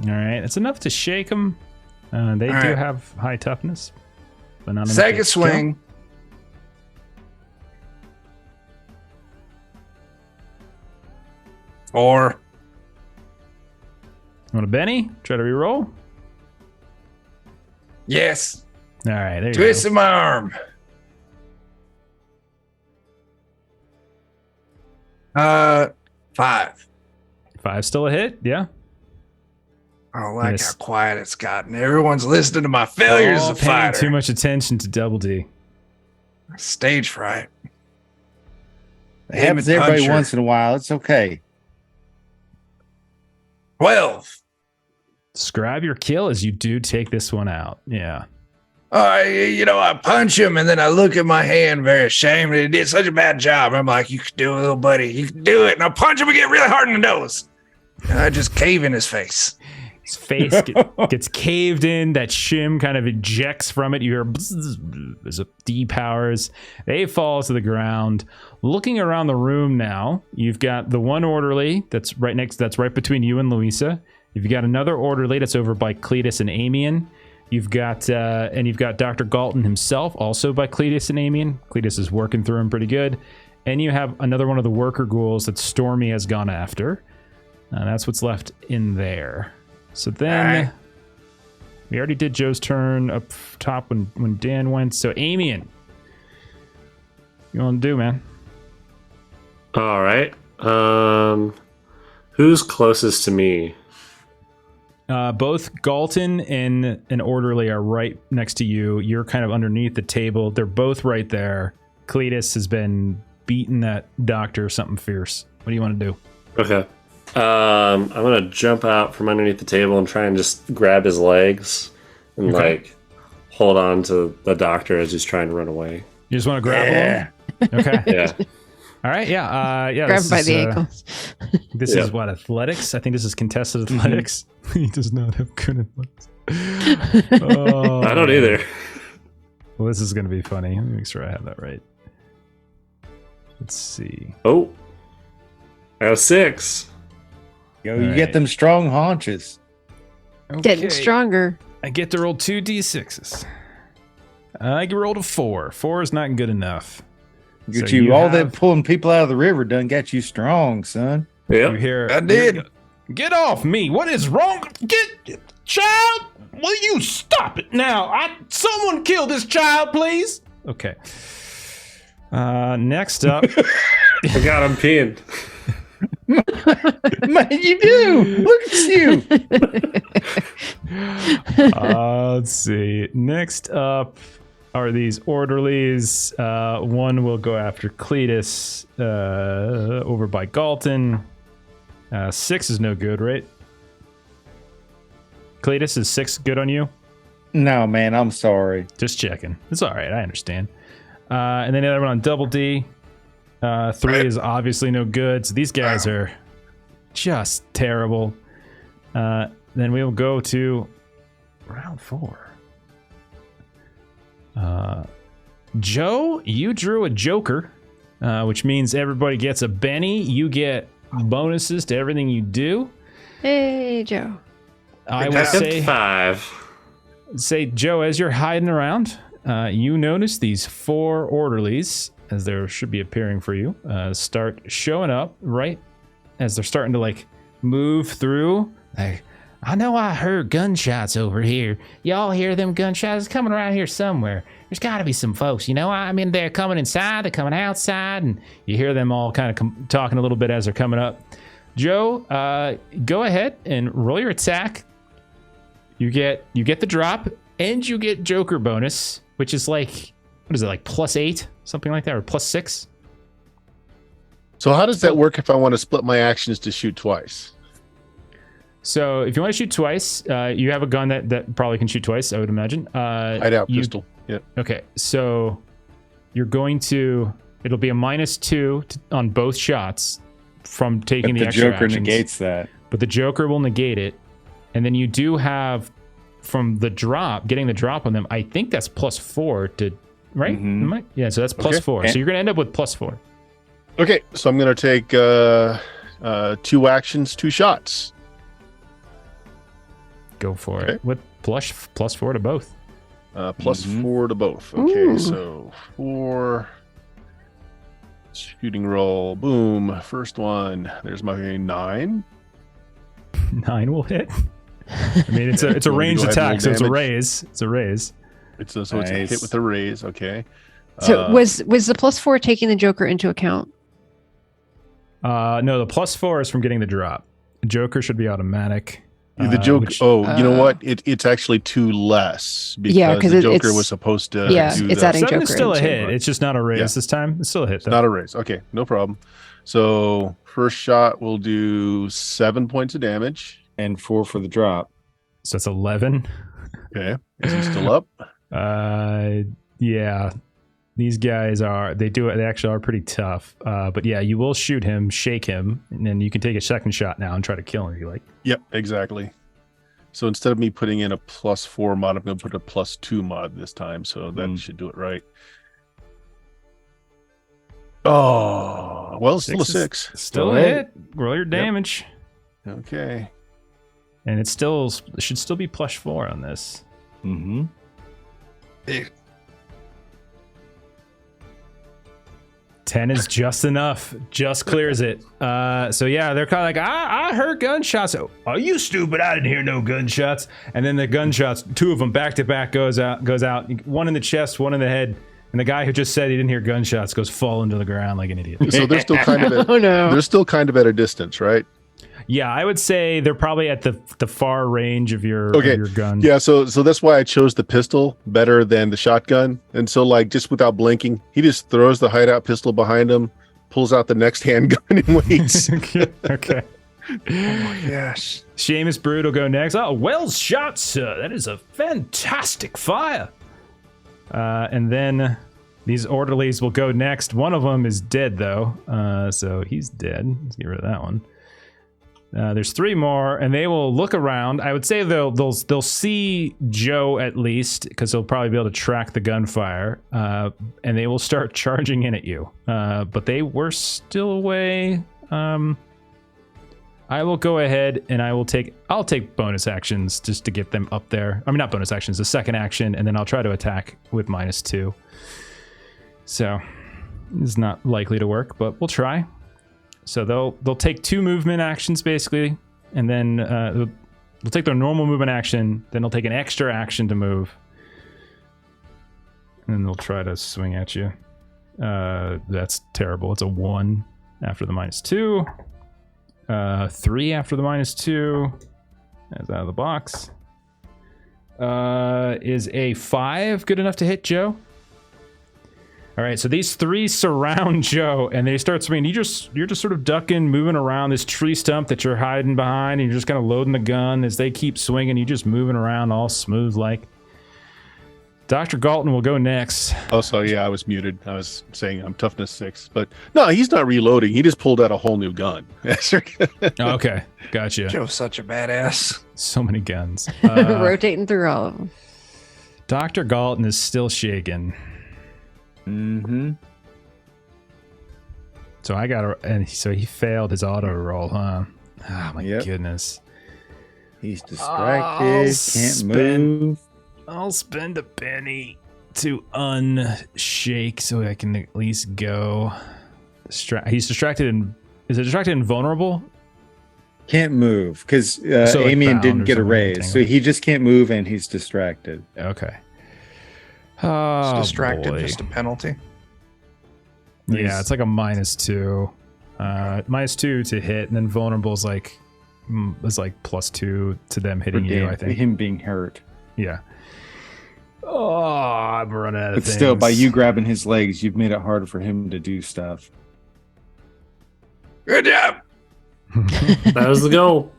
All right. It's enough to shake them. They All do right. have high toughness, but not enough to Second kill. swing. Or Want a Benny? Try to reroll. yes. All right. There you Twist go. of my arm. 5. 5 still a hit. Yeah. I don't like Yes. how quiet it's gotten. Everyone's listening to my failures All as a paying fighter. too much attention to Double D. Stage fright. It happens to everybody once in a while. It's okay. 12. Describe your kill as you do take this one out. Yeah. I punch him and then I look at my hand very ashamed. He did such a bad job. I'm like, you can do it, little buddy. You can do it. And I punch him again really hard in the nose. And I just cave in his face. His face gets caved in. That shim kind of ejects from it. You hear bzzz, as it depowers. They fall to the ground. Looking around the room now, you've got the one orderly that's right between you and Louisa. You've got another orderly that's over by Cletus and Amian. You've got Dr. Galton himself, also by Cletus and Amian. Cletus is working through him pretty good. And you have another one of the worker ghouls that Stormy has gone after. That's what's left in there. So then, we already did Joe's turn up top when Dan went. So Amian, what you want to do, man? All right. Who's closest to me? Both Galton and an orderly are right next to you. You're kind of underneath the table. They're both right there. Cletus has been beating that doctor something fierce. What do you want to do? Okay. I'm gonna jump out from underneath the table and try and just grab his legs and like hold on to the doctor as he's trying to run away. You just want to grab him? Okay. Yeah. All right. Yeah. Yeah. Grab him by the ankles. This is what, athletics? I think this is contested athletics. He does not have good athletics. Oh, I don't either. Well, this is going to be funny. Let me make sure I have that right. Let's see. Oh, I have 6. Yo, you Right. get them strong haunches. Getting stronger. I get to roll 2 d6s. I rolled a 4. 4 is not good enough. Get So you you all have- that pulling people out of the river done got you strong, son. You Yep. hear? I did. Get off me! What is wrong? Child! Will you stop it now? Someone kill this child, please. Okay. Next up. I got him pinned. Man, you do. Look at you. Let's see. Next up, are these orderlies. One will go after Cletus over by Galton. 6 is no good, right? Cletus, is 6 good on you? No, man, I'm sorry. Just checking. It's all right. I understand. And then the other one on Double D. 3 is obviously no good. So these guys are just terrible. Then we will go to round 4. Joe, you drew a joker, which means everybody gets a Benny. You get bonuses to everything you do. Hey, Joe. I will say 5. Say, Joe, as you're hiding around, you notice these 4 orderlies, as there should be appearing for you, start showing up right as they're starting to like move through. Like, I know I heard gunshots over here. Y'all hear them gunshots? It's coming around here somewhere. There's got to be some folks, you know? I mean, they're coming inside, they're coming outside, and you hear them all kind of talking a little bit as they're coming up. Joe, go ahead and roll your attack. You get the drop, and you get Joker bonus, which is like, what is it, like +8? Something like that, or +6? So how does that work if I want to split my actions to shoot twice? So if you want to shoot twice, you have a gun that probably can shoot twice, I would imagine. Hideout pistol. Yeah. Okay, so you're going to, it'll be a -2 on both shots from taking the extra Joker actions. negates that. But the Joker will negate it. And then you do have, from the drop, getting the drop on them, I think that's +4 to, right? Yeah, so that's +4. So you're going to end up with +4. Okay, so I'm going to take 2 actions, 2 shots. Go for it. What +4 to both? +4 to both. Okay, Ooh. so 4. Shooting roll. Boom. First one. There's my 9. 9 will hit. I mean, it's a ranged attack, so it's a raise. It's a raise. It's a hit with a raise. Okay. So was the +4 taking the Joker into account? No, the +4 is from getting the drop. Joker should be automatic. The Joker. You know what? It's actually 2 less because the Joker was supposed to. Yeah, do it's the, adding 7 Joker is still a into hit. It's just not a raise this time. It's still a hit, though. Not a raise. Okay, no problem. So first shot will do 7 points of damage And 4 for the drop. So it's 11. Okay, is he still up? Yeah. These guys they actually are pretty tough. But yeah, you will shoot him, shake him, and then you can take a second shot now and try to kill him if you like. Yep, exactly. So instead of me putting in a +4 mod, I'm going to put a +2 mod this time. So that should do it right. Oh, well, still a 6. Still a hit. Roll your damage. Yep. Okay. And it should still be +4 on this. Mm-hmm. 10 is just enough. Just clears it. So yeah, they're kind of like, I heard gunshots. Oh, you stupid! I didn't hear no gunshots. And then the gunshots, 2 of them back to back, goes out. One in the chest, one in the head. And the guy who just said he didn't hear gunshots goes falling to the ground like an idiot. So they're still kind of at, they're still kind of at a distance, right? Yeah, I would say they're probably at the far range of your gun. Yeah, so that's why I chose the pistol better than the shotgun. And so, like, just without blinking, he just throws the hideout pistol behind him, pulls out the next handgun, and waits. Okay. Oh my gosh. Seamus Brood will go next. Oh, well shot, sir. That is a fantastic fire. And then these orderlies will go next. One of them is dead, though. So he's dead. Let's get rid of that one. There's 3 more, and they will look around. I would say they'll see Joe at least, because they'll probably be able to track the gunfire, and they will start charging in at you. But they were still away. I will go ahead and I'll take bonus actions just to get them up there. I mean, not bonus actions, the second action, and then I'll try to attack with -2. So it's not likely to work, but we'll try. So they'll take 2 movement actions basically, and then they'll take their normal movement action, then they'll take an extra action to move, and then they'll try to swing at you. That's terrible. It's a 1 after the -2, 3 after the -2. That's out of the box. Is a 5 good enough to hit Joe? All right, so these three surround Joe, and they start swinging. You're just sort of ducking, moving around this tree stump that you're hiding behind, and you're just kind of loading the gun as they keep swinging. You're just moving around all smooth like. Dr. Galton will go next. Oh, so yeah, I was muted. I was saying I'm toughness 6, but no, he's not reloading. He just pulled out a whole new gun. Okay, gotcha. Joe's such a badass. So many guns. Rotating through all of them. Dr. Galton is still shaking. Mm-hmm. So so he failed his auto roll, huh? Oh my goodness. He's distracted, can't move. I'll spend a penny to unshake so I can at least go. He's distracted and is it distracted and vulnerable? Can't move because So, like, Amian bound didn't or get a something, raise, so he just can't move and he's distracted. Okay. It's Oh, distracted, boy. just a penalty. Yeah, it's like a -2. -2 to hit, and then vulnerable is like +2 to them hitting you, I think. Him being hurt. Yeah. Oh, I'm running out of But things. still, by you grabbing his legs, you've made it harder for him to do stuff. Good job. That was the goal.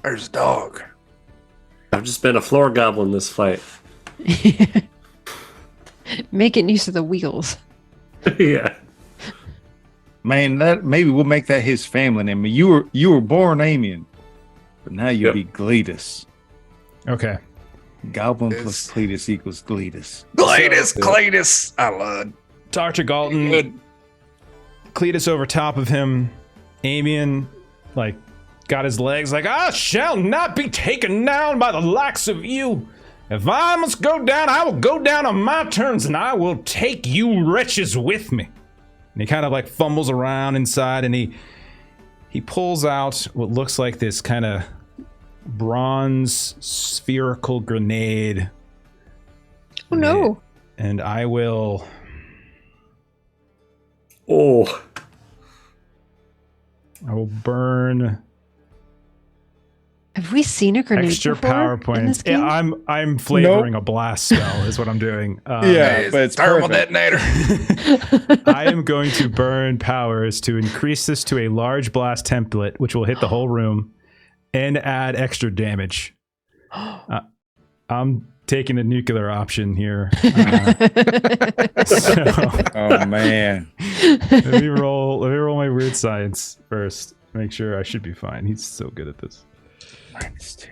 There's a dog. I've just been a floor goblin this fight. Making use of the wheels. Yeah. Man, that maybe we'll make that his family name. You were born Amian, but now you'll be Cletus. Okay. Goblin plus Cletus equals Cletus. Cletus. I love it. Dr. Galton, Good. Cletus over top of him. Amian, like, got his legs like, I shall not be taken down by the likes of you. If I must go down, I will go down on my terms, and I will take you wretches with me. And he kind of like fumbles around inside, and he pulls out what looks like this kind of bronze spherical grenade. Oh no. And I will... Oh. I will burn Have we seen a grenade extra before power in this points. game? Yeah, I'm flavoring a blast spell is what I'm doing. Yeah, but it's thermal perfect. detonator. I am going to burn powers to increase this to a large blast template, which will hit the whole room and add extra damage. I'm taking the nuclear option here. Oh man. Let me roll my weird science first. Make sure I should be fine. He's so good at this. -2.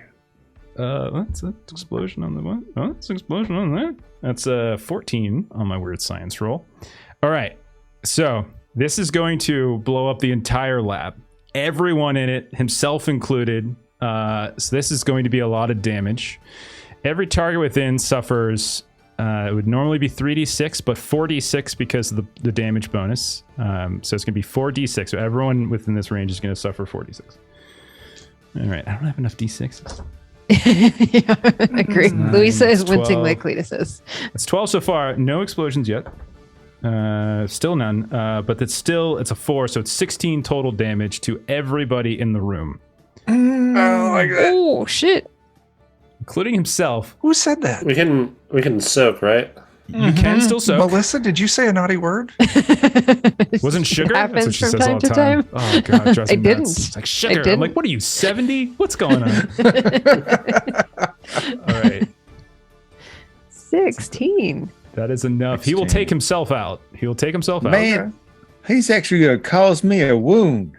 That's an explosion on the one. Oh, that's an explosion on that. That's 14 on my weird science roll. All right. So this is going to blow up the entire lab. Everyone in it, himself included. So this is going to be a lot of damage. Every target within suffers. It would normally be 3d6, but 4d6 because of the damage bonus. So it's going to be 4d6. So everyone within this range is going to suffer 4d6. All right. I don't have enough d6s. Yeah, I agree. Louisa is 12. wincing like Cletus is. It's 12 so far. No explosions yet. Still none. But it's a 4, so it's 16 total damage to everybody in the room, I don't like that. Oh shit. including himself. Who said that? We can soak, right? You can still soak. Melissa, did you say a naughty word? Wasn't sugar? That's what Happens she from says all time the to time. time. Oh god, it drives me I nuts. didn't. It's like sugar. I'm didn't. like, what are you, 70? What's going on? All right. 16. That is enough. He will 16. take himself out. He will take himself out. Man, he's actually gonna cause me a wound.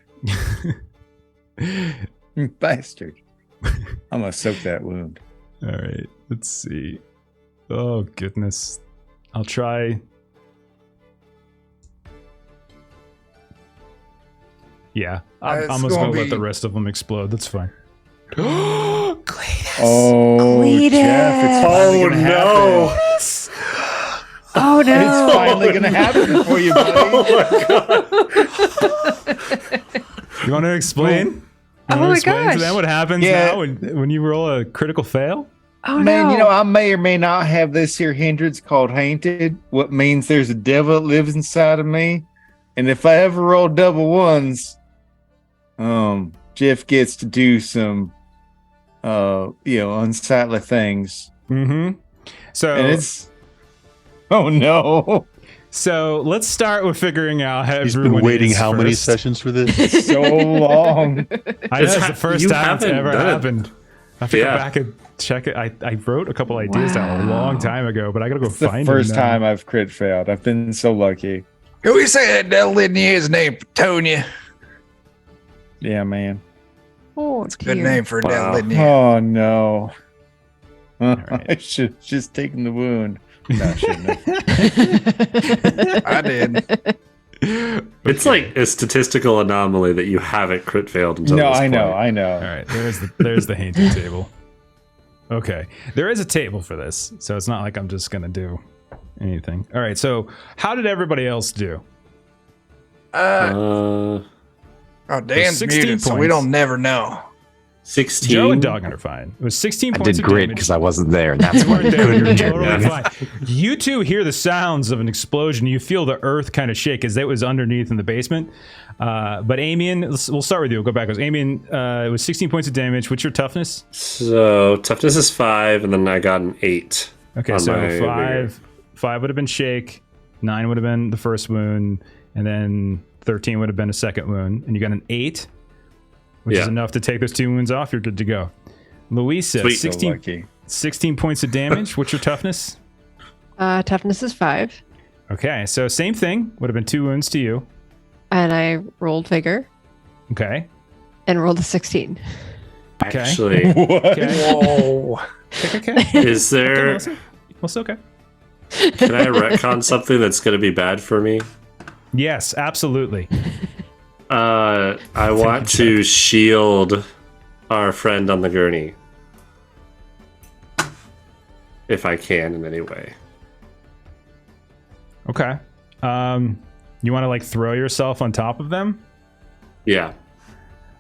Bastard. I'm gonna soak that wound. All right. Let's see. Oh goodness. I'll try. Yeah, I'm It's just gonna gonna let the be- rest of them explode. That's fine. Cletus. Oh, Cletus. Jeff, it's finally Oh gonna no! happen. Oh no. It's finally gonna happen for you, buddy. You want to explain? You Oh wanna my explain to gosh. them what happens Yeah. now when you roll a critical fail? Oh Man, no. you know, I may or may not have this here hindrance called Hainted, what means there's a devil that lives inside of me. And if I ever roll double ones, Jeff gets to do some unsightly things. Mm-hmm. So And it's Oh no! So let's start with figuring out how He's everyone been waiting is how many first. sessions for this? So long. I know it's the first You time it's haven't ever done it. happened. I have to go Yeah. back and check it. I wrote a couple ideas down a long time ago, but I gotta go It's the find first them now. time I've crit failed. I've been so lucky. Can we say that devil in his name, Tonya? Yeah, man. Oh, It's a good dear. name for a devil in you. Oh no. right. I should have just taken the wound. No, I shouldn't have. I did. It's like a statistical anomaly that you haven't crit failed until No, this I know, point. I know. All right, there's the hinting table. Okay, there is a table for this, so it's not like I'm just gonna do anything. All right, so how did everybody else do? Oh, Dan's 16 muted, so we points. don't never know. 16. Joe and Doggen are fine. It was 16 I points did of great damage. because I wasn't there. And that's You why weren't you there. You're couldn't hear totally me. fine. You two hear the sounds of an explosion. You feel the earth kind of shake as it was underneath in the basement. But Amian, we'll start with you. We'll go backwards. Amian, it was 16 points of damage. What's your toughness? So toughness is 5, and then I got an 8. Okay, on so my five would have been shake, 9 would have been the first wound, and then 13 would have been a second wound, and you got an 8, which is Yeah. enough to take those 2 wounds off. You're good to go. Louisa, Sweet. So 16, lucky. 16 points of damage. What's your toughness? Toughness is 5, Okay, so same thing. Would have been 2 wounds to you. and I rolled vigor Okay. and rolled a 16. Okay. Actually, What? Okay. Whoa. Okay. is there? Okay, well, it's okay. Can I retcon something that's going to be bad for me? Yes, absolutely. I want to shield our friend on the gurney, if I can in any way. Okay. You want to like throw yourself on top of them? Yeah.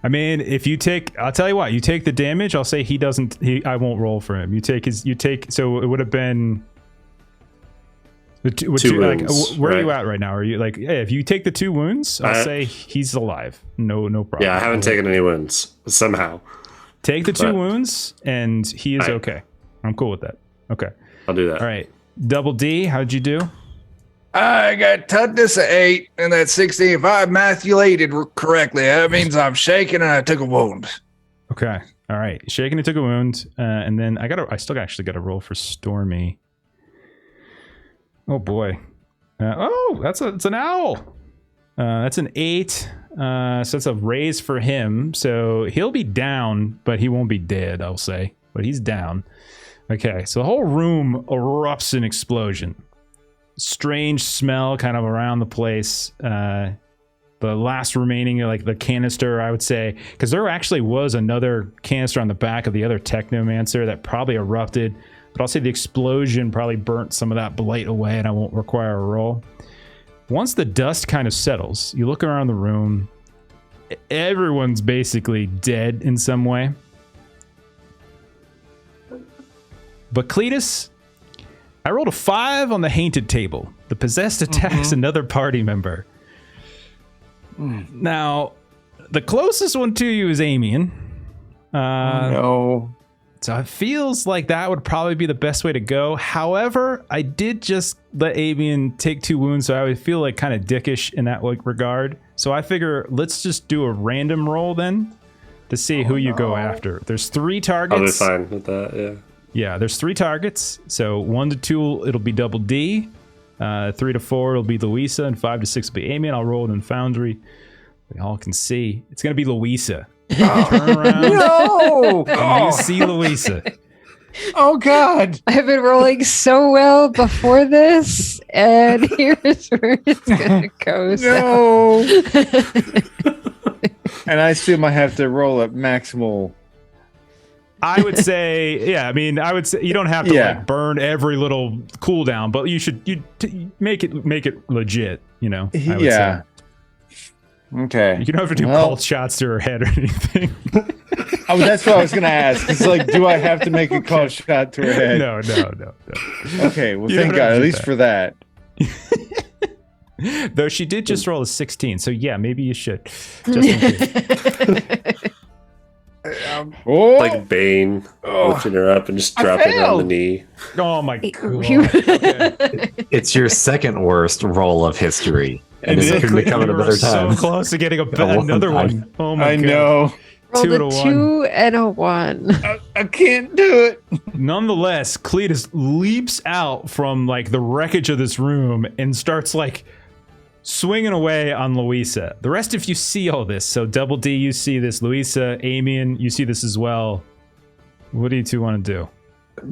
I mean, if you take, I'll tell you what, you take the damage. I'll say he doesn't. I won't roll for him. You take. So it would have been the two like, wounds, where are you right? at right now? Are you like, hey, if you take the 2 wounds, I'll say he's alive. No problem. Yeah, I haven't taken any wounds somehow. Take the 2 but- wounds, and he is Alright. okay. I'm cool with that. Okay. I'll do that. All right. Double D, how'd you do? I got toughness at 8, and that's 16. If I mathulated correctly, that means I'm shaking and I took a wound. Okay. All right. Shaken, he took a wound, and then I still actually got a roll for Stormy. Oh boy. It's an owl. That's an 8. So it's a raise for him. So he'll be down, but he won't be dead, I'll say. But he's down. Okay. So the whole room erupts in explosion. Strange smell kind of around the place. The last remaining, like the canister, I would say, because there actually was another canister on the back of the other Technomancer that probably erupted, but I'll say the explosion probably burnt some of that blight away, and I won't require a roll. Once the dust kind of settles, you look around the room, everyone's basically dead in some way. But Cletus, I rolled a 5 on the haunted table. The possessed attacks another party member. Now, the closest one to you is Amian. No. So it feels like that would probably be the best way to go. However, I did just let Amian take 2 wounds, so I would feel like kind of dickish in that regard. So I figure let's just do a random roll then to see who you go after. There's 3 targets. I'll be fine with that, yeah. Yeah, there's 3 targets. So 1 to 2, it'll be double D. 3 to 4, it'll be Louisa. And 5 to 6 will be Amian. I'll roll it in Foundry. We all can see. It's going to be Louisa. Turn around. No. And you see Louisa. Oh God. I've been rolling so well before this, and here's where it's gonna go. No. And I assume I have to roll up maximal. I would say, yeah. I mean, I would say you don't have to Yeah. like burn every little cooldown, but you should make it legit. You know. I would Yeah. say. Okay. You don't have to do Well- cult shots to her head or anything. Oh, that's what I was gonna ask. It's like, do I have to make a call shot to her head? No. Okay. Well, You thank don't have God. to At do least that. for that. Though she did just roll a 16, so yeah, maybe you should. Just in case. Oh, Like Bane lifting her up and just dropping her on the knee. Oh my god. It's your second worst roll of history. And this could be coming another time. So close to getting another one. Oh my god. I know. Rolled a 2 2 and a 1. I can't do it. Nonetheless, Cletus leaps out from like the wreckage of this room and starts like swinging away on Louisa. The rest of you see all this. So Double D, you see this. Louisa, Amian, you see this as well. What do you two want to do?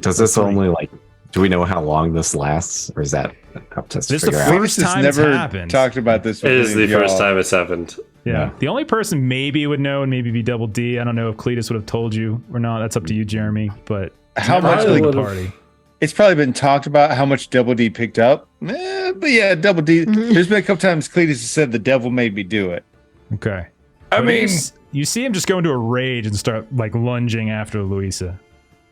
Does this only like? Do we know how long this lasts, or is that up to us to This is the figure out? first time it's never happened. talked about this. It is the first y'all. time it's happened. Yeah. The only person maybe would know and maybe be Double D. I don't know if Cletus would have told you or not. That's up to you, Jeremy. But How much of the would've- party? It's probably been talked about how much Double D picked up. But yeah, Double D. There's been a couple times Cletus has said the devil made me do it. Okay. I But mean, you see him just go into a rage and start like lunging after Louisa.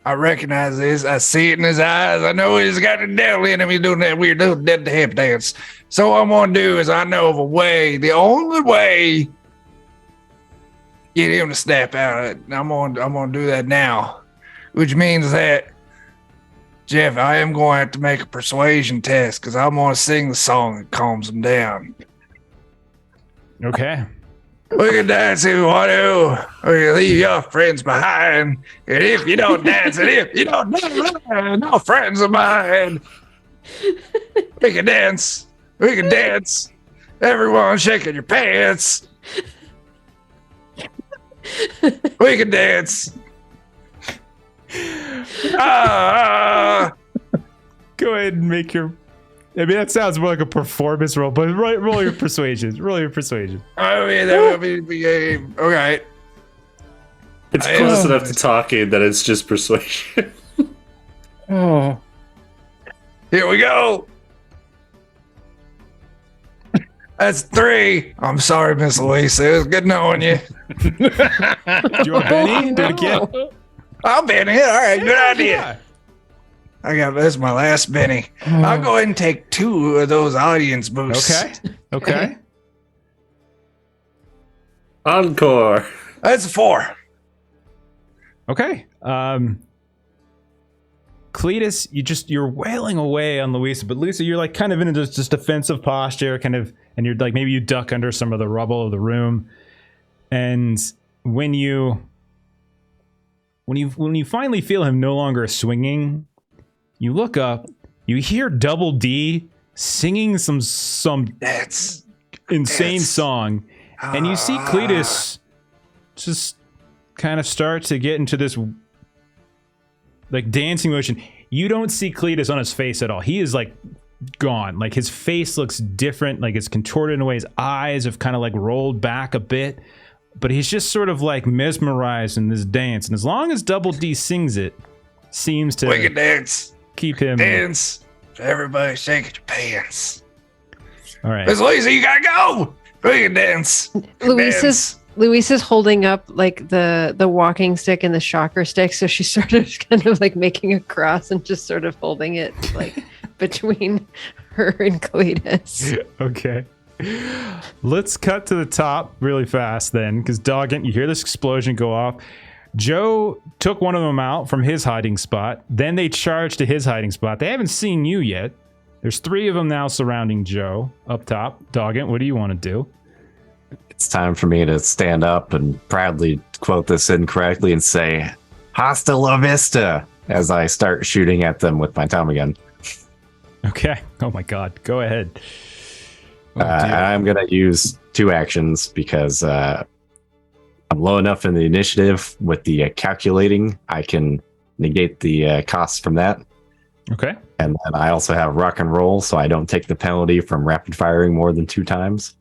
I recognize this. I see it in his eyes. I know he's got the devil in him. He's doing that weird little dead to hip dance. So what I'm gonna do is I know of a way, the only way, get him to snap out of it. I'm gonna do that now, which means that Jeff, I am going to have to make a persuasion test because I'm going to sing the song that calms him down. Okay. We can dance if you want to. We can leave your friends behind. And if you don't dance, and if you don't dance, no friends of mine. We can dance. We can dance. Everyone shaking your pants. We can dance. Go ahead and make your. I mean, that sounds more like a performance roll, but roll your persuasion. Roll your persuasion. I mean, that will be the game. Okay. It's close enough to talking that it's just persuasion. Oh, Here we go. That's 3. I'm sorry, Miss Louisa. It was good knowing you. Do you want Benny? Do it again. I'll Benny. All right, good idea. Yeah. I got this. My last Benny. I'll go ahead and take 2 of those audience boosts. Okay. Okay. Encore. That's a 4. Okay. Cletus, you're wailing away on Louisa, but Louisa, you're like kind of in this defensive posture, kind of, and you're like maybe you duck under some of the rubble of the room, and when you finally feel him no longer swinging, you look up, you hear Double D singing some That's insane song, and you see Cletus just kind of start to get into this like dancing motion. You don't see Cletus on his face at all. He is like gone. Like his face looks different, like it's contorted in a way. His eyes have kind of like rolled back a bit, but he's just sort of like mesmerized in this dance. And as long as Double D sings it, seems to we can dance. keep him. Dance. Everybody shaking your pants. All right. Miss Louisa, you gotta go. We can dance. Luisa's holding up like the walking stick and the shocker stick, so she's sort of kind of like making a cross and just sort of holding it like between her and Cletus. Okay. Let's cut to the top really fast then, because Doggett, you hear this explosion go off. Joe took one of them out from his hiding spot. Then they charged to his hiding spot. They haven't seen you yet. There's 3 of them now surrounding Joe up top. Doggett, what do you want to do? It's time for me to stand up and proudly quote this incorrectly and say, "Hasta la vista," as I start shooting at them with my Tommy gun. Okay. Oh my God. Go ahead. Oh, I'm going to use 2 actions because I'm low enough in the initiative with the calculating. I can negate the costs from that. Okay. And then I also have rock and roll, so I don't take the penalty from rapid firing more than 2 times.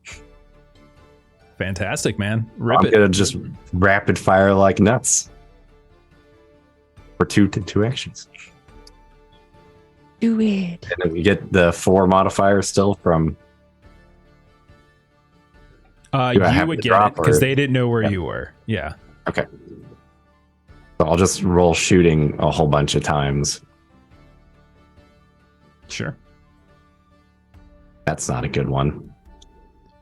Fantastic, man. Rip I'm it. going to just rapid fire like nuts for 2 actions. Do it. And then we get the 4 modifiers still from... Do I You have would to get drop it because or- they didn't know where Yeah. you were. Yeah. Okay. So I'll just roll shooting a whole bunch of times. Sure. That's not a good one.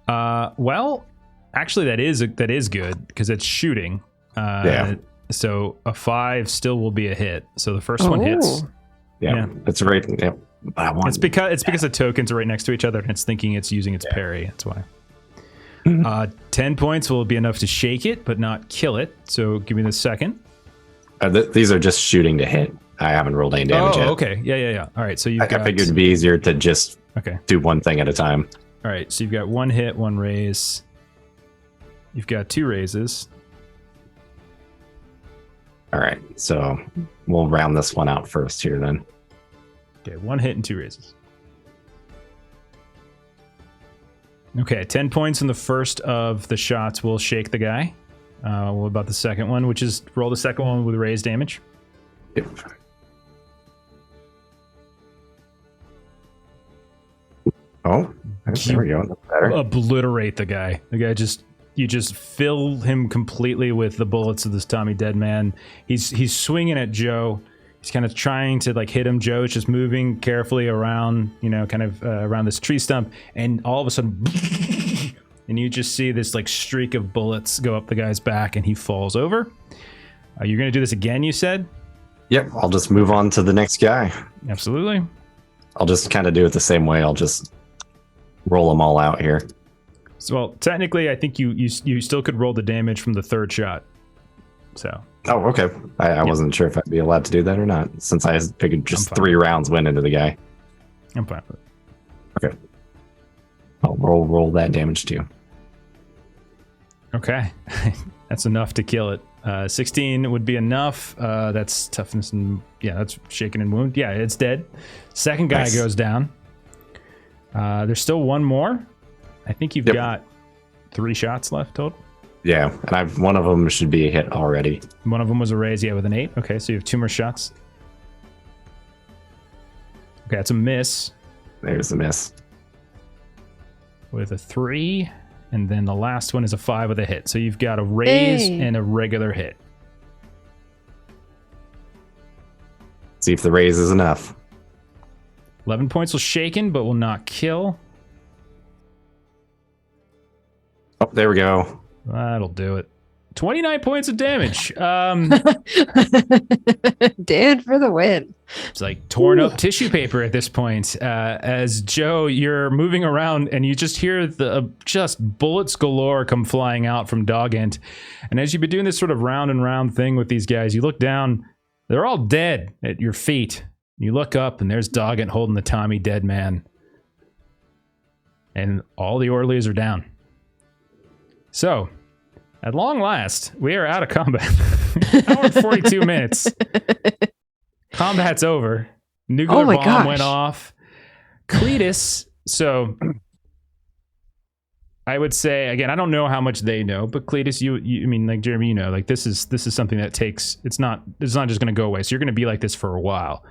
Well, actually, that is good because it's shooting. Yeah. So a 5 still will be a hit. So the first one hits. Yeah, that's right. Yeah. It's because the tokens are right next to each other and it's thinking it's using its parry. That's why. 10 points will be enough to shake it, but not kill it. So give me the second. These are just shooting to hit. I haven't rolled any damage yet. Okay. Yeah. All right. So I figured it'd be easier to just do one thing at a time. All right. So you've got 1 hit, 1 raise. You've got 2 raises. All right. So we'll round this one out first here then. Okay. 1 hit and 2 raises. Okay. 10 points in the first of the shots will shake the guy. What about the second one, which is roll the second one with raised damage? Yep. Oh, there we go. That's better. Obliterate the guy. The guy you just fill him completely with the bullets of this Tommy Dead Man. He's swinging at Joe. He's kind of trying to like hit him. Joe's just moving carefully around, kind of around this tree stump, and all of a sudden, and you just see this like streak of bullets go up the guy's back, and he falls over. You're gonna do this again, you said? Yep. I'll just move on to the next guy. Absolutely. I'll just kind of do it the same way. I'll just roll them all out here. So, well, technically, I think you still could roll the damage from the third shot. So. Oh, okay. I wasn't sure if I'd be allowed to do that or not, since I figured just 3 rounds went into the guy. I'm fine with it. Okay. I'll roll that damage too. Okay. That's enough to kill it. 16 would be enough. That's toughness and that's shaken and wound. Yeah, it's dead. Second guy goes down. There's still one more. I think you've got 3 shots left total. Yeah, and one of them should be a hit already. One of them was a raise, with an 8. Okay, so you have 2 more shots. Okay, that's a miss. There's a miss. With a 3, and then the last one is a 5 with a hit. So you've got a raise and a regular hit. See if the raise is enough. 11 points will shaken, but will not kill. Oh, there we go. That'll do it. 29 points of damage. Dan for the win. It's like torn up tissue paper at this point. As Joe, you're moving around and you just hear the just bullets galore come flying out from Doggint. And as you've been doing this sort of round and round thing with these guys, you look down, they're all dead at your feet. You look up and there's Doggint holding the Tommy Dead Man. And all the Orleys are down. So, at long last, we are out of combat. Hour and 42 minutes. Combat's over. Nuclear bomb went off. Cletus, so I would say, again, I don't know how much they know, but Cletus, you I mean, like Jeremy, like this is something that takes, it's not just going to go away. So you're going to be like this for a while.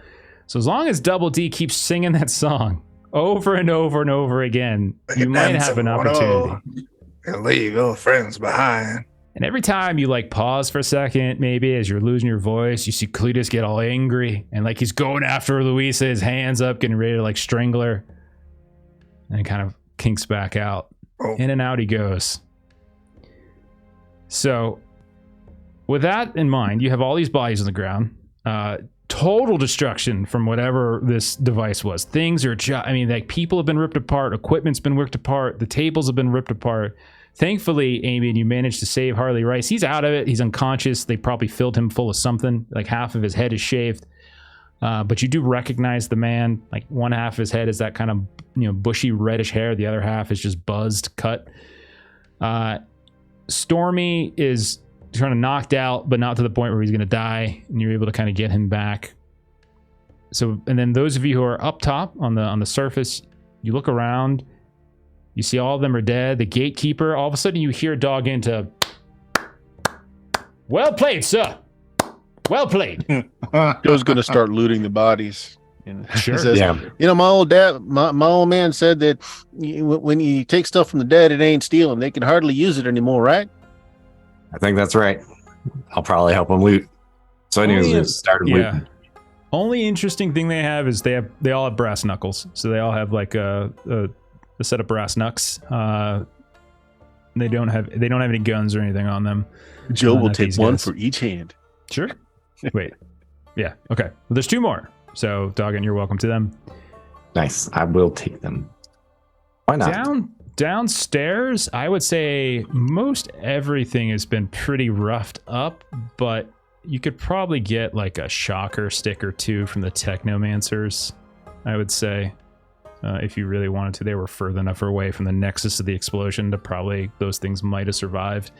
So as long as Double D keeps singing that song over and over and over again, you might have an opportunity. And leave your friends behind. And every time you like pause for a second, maybe as you're losing your voice, you see Cletus get all angry and like he's going after Louisa, his hands up, getting ready to like strangle her. And it kind of kinks back out. Oh. In and out he goes. So with that in mind, you have all these bodies on the ground. Total destruction from whatever this device was. Things are like people have been ripped apart, equipment's been ripped apart, the tables have been ripped apart. Thankfully, Amian, you managed to save Harley Rice. He's out of it. He's unconscious. They probably filled him full of something. Like half of his head is shaved. But you do recognize the man. Like one half of his head is that kind of bushy reddish hair. The other half is just buzzed, cut. Stormy is kind of knocked out, but not to the point where he's going to die, and you're able to kind of get him back. So, and then those of you who are up top on the surface, you look around, you see all of them are dead. The gatekeeper, all of a sudden you hear Doggint, well played, sir. Well played. Joe's going to start looting the bodies. Sure. Says, my old dad, my old man said that when you take stuff from the dead, it ain't stealing. They can hardly use it anymore, right? I think that's right. I'll probably help them loot. So anyways, started looting. Only interesting thing they have is they all have brass knuckles. So they all have like a set of brass knucks. They don't have any guns or anything on them. Joe will take one for each hand. Sure. Wait. Yeah. Okay. Well, there's 2 more. So, Doggin, you're welcome to them. Nice. I will take them. Why not? Downstairs, I would say most everything has been pretty roughed up, but you could probably get like a shocker stick or 2 from the Technomancers, I would say. If you really wanted to. They were further enough away from the nexus of the explosion to probably those things might have survived.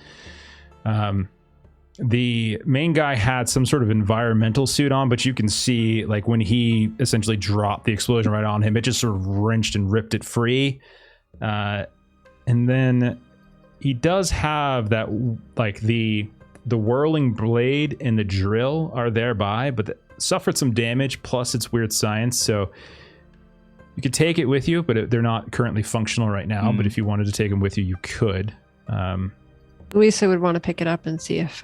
The main guy had some sort of environmental suit on, but you can see like when he essentially dropped the explosion right on him, it just sort of wrenched and ripped it free. And then he does have that, like the whirling blade and the drill are thereby, but suffered some damage, plus it's weird science, so you could take it with you, but they're not currently functional right now. But if you wanted to take them with you, you could. Louisa would want to pick it up and see if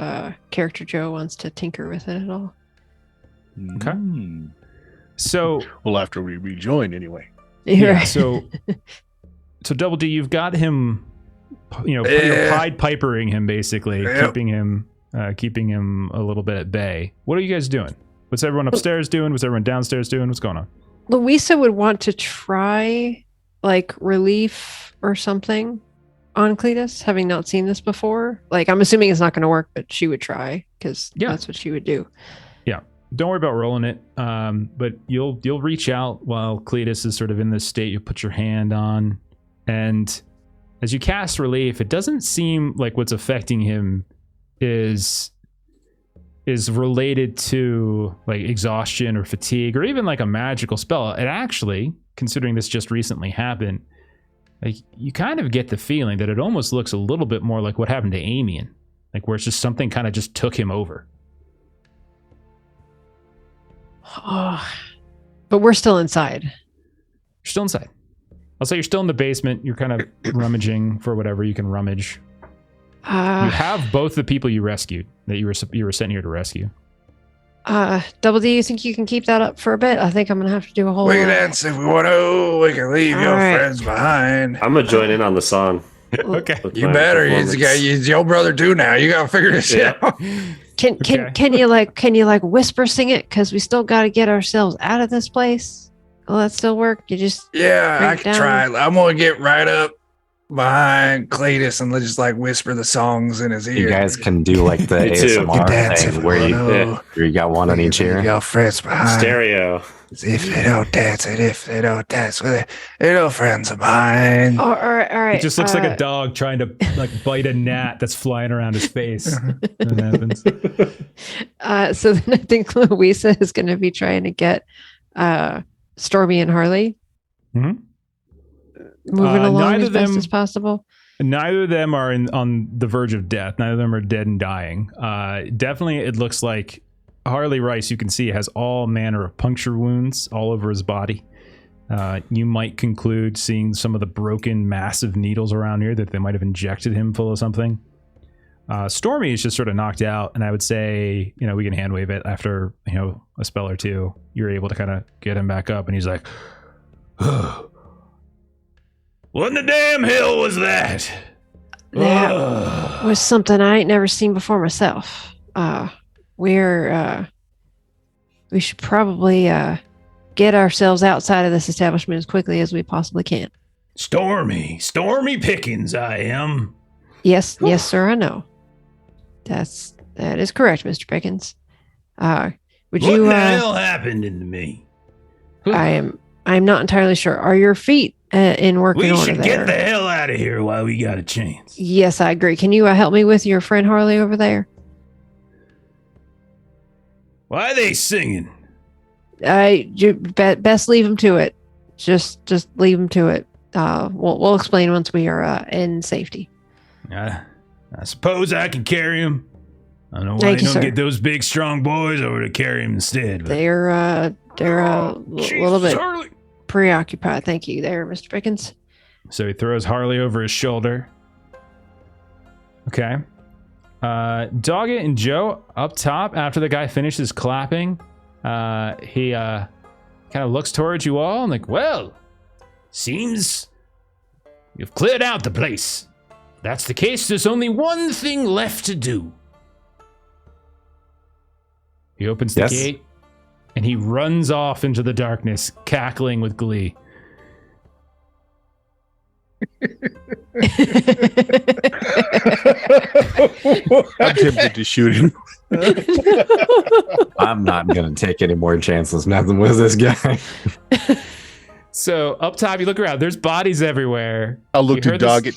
character Joe wants to tinker with it at all. Okay. So, well, after we rejoin, anyway. Yeah. So Double D, you've got him. You're Pied Pipering him basically, keeping him a little bit at bay. What are you guys doing? What's everyone upstairs doing? What's everyone downstairs doing? What's going on? Louisa would want to try like relief or something on Cletus, having not seen this before. Like, I'm assuming it's not going to work, but she would try because that's what she would do. Yeah. Don't worry about rolling it. But you'll reach out while Cletus is sort of in this state. You'll put your hand on, and as you cast relief, it doesn't seem like what's affecting him is related to like exhaustion or fatigue or even like a magical spell. It actually, considering this just recently happened, like you kind of get the feeling that it almost looks a little bit more like what happened to Amian, like where it's just something kind of just took him over. Oh, but we're still inside. You're still inside. I'll say you're still in the basement. You're kind of rummaging for whatever you can rummage. You have both the people you rescued that you were sent here to rescue. Double D, you think you can keep that up for a bit? I think I'm gonna have to do a whole. We can dance if we want to. We can leave your friends behind. I'm gonna join in on the song. Okay. You better. It's your brother too now. You gotta figure this out. Can you like whisper sing it? Because we still got to get ourselves out of this place. Will that still work? You just I can try. I'm gonna get right up behind Cletus and let's just like whisper the songs in his ear. You guys can do like the ASMR thing where you got one on each ear. Your friends behind. Stereo. If they don't dance with it, little friends of mine. All right. It just looks like a dog trying to like bite a gnat that's flying around his face. That happens. So then I think Louisa is going to be trying to get Stormy and Harley moving along as best as possible. Neither of them are on the verge of death. Neither of them are dead and dying. Definitely, it looks like Harley Rice, you can see, has all manner of puncture wounds all over his body. You might conclude, seeing some of the broken, massive needles around here, that they might have injected him full of something. Stormy is just sort of knocked out, and I would say, we can hand wave it after, a spell or two. You're able to kind of get him back up, and he's like, what in the damn hell was that? That was something I ain't never seen before myself. We should probably get ourselves outside of this establishment as quickly as we possibly can. Stormy Pickens, I am. Yes, sir, I know. That is correct, Mr. Pickens. What the hell happened to me? I'm not entirely sure. Are your feet in working order there? We should get the hell out of here while we got a chance. Yes, I agree. Can you help me with your friend Harley over there? Why are they singing? Best leave them to it. Just leave them to it. We'll explain once we are in safety. I suppose I can carry him. I don't know why you don't get those big, strong boys over to carry him instead. But they're a little bit Harley. Preoccupied. Thank you there, Mr. Pickens. So he throws Harley over his shoulder. Okay. Doggett and Joe up top, after the guy finishes clapping, he kind of looks towards you all and like, well, seems you've cleared out the place. If that's the case, there's only one thing left to do. He opens the gate, and he runs off into the darkness, cackling with glee. I'm tempted to shoot him. I'm not going to take any more chances messing with this guy. So up top, you look around. There's bodies everywhere. I'll look to dog it.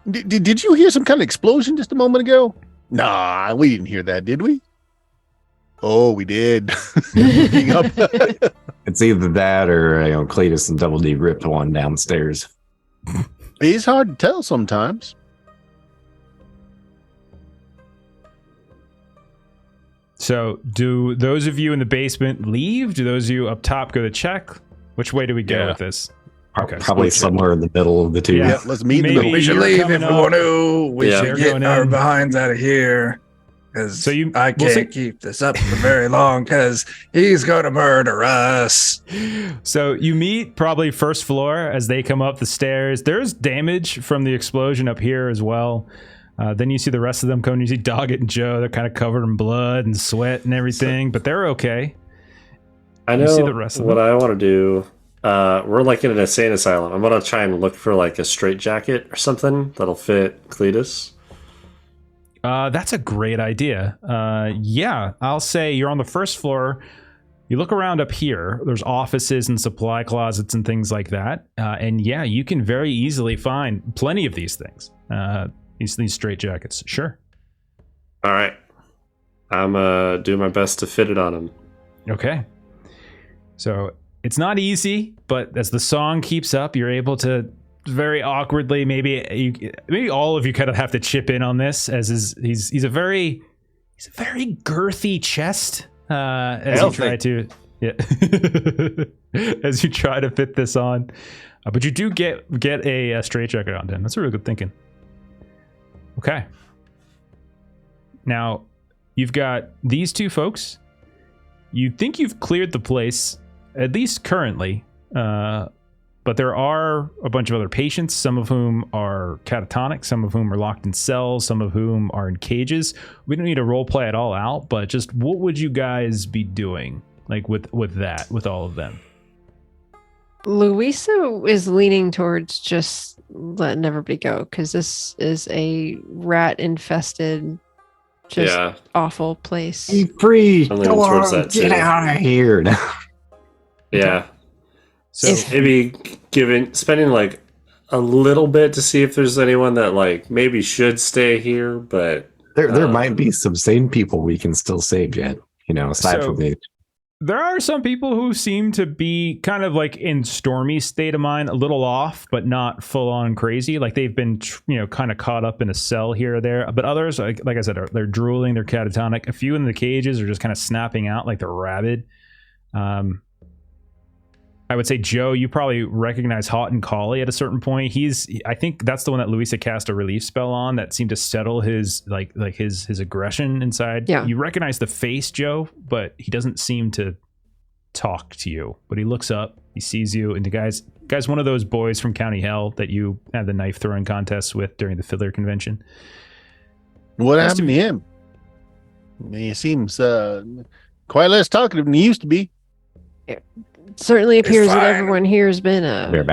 Did you hear some kind of explosion just a moment ago? Nah, we didn't hear that, did we? Oh, we did. It's either that or Cletus and Double D ripped one downstairs. It's hard to tell sometimes. So do those of you in the basement leave? Do those of you up top go to check? Which way do we go with this? Okay, probably somewhere in the middle of the two. Yeah, let's meet in the middle. We should leave if we want to. We should get our behinds out of here. Because I can't keep this up for very long because he's going to murder us. So you meet probably first floor as they come up the stairs. There's damage from the explosion up here as well. Then you see the rest of them coming. You see Doggett and Joe. They're kind of covered in blood and sweat and everything, but they're okay. I know the rest of what I want to do. We're like in an insane asylum. I'm going to try and look for like a straitjacket or something that'll fit Cletus. That's a great idea. Yeah, I'll say you're on the first floor. You look around up here. There's offices and supply closets and things like that. And yeah, you can very easily find plenty of these things. These straitjackets. Sure. All right. I'm doing my best to fit it on him. Okay. So it's not easy, but as the song keeps up, you're able to very awkwardly, maybe all of you kind of have to chip in on this, as he's a very girthy chest as you try to as you try to fit this on, but you do get a straitjacket on him. That's really good thinking. Okay, now you've got these two folks. You think you've cleared the place, at least currently. But there are a bunch of other patients, some of whom are catatonic, some of whom are locked in cells, some of whom are in cages. We don't need to role play it all out, but just what would you guys be doing, like with all of them? Louisa is leaning towards just letting everybody go, because this is a rat-infested, awful place. Be free. Go on, get out of here. Yeah. So maybe spending like a little bit to see if there's anyone that like maybe should stay here, but there might be some sane people we can still save yet, aside from the. There are some people who seem to be kind of like in Stormy state of mind, a little off, but not full on crazy. Like they've been, kind of caught up in a cell here or there. But others, like I said, they're drooling, they're catatonic. A few in the cages are just kind of snapping out like they're rabid. I would say, Joe, you probably recognize Hot and Collie at a certain point. I think that's the one that Louisa cast a relief spell on that seemed to settle his his aggression inside. Yeah. You recognize the face, Joe, but he doesn't seem to talk to you. But he looks up, he sees you, and the guy's one of those boys from County Hell that you had the knife throwing contests with during the Fiddler convention. What happened to him? I mean, he seems quite less talkative than he used to be. It certainly appears that everyone here has been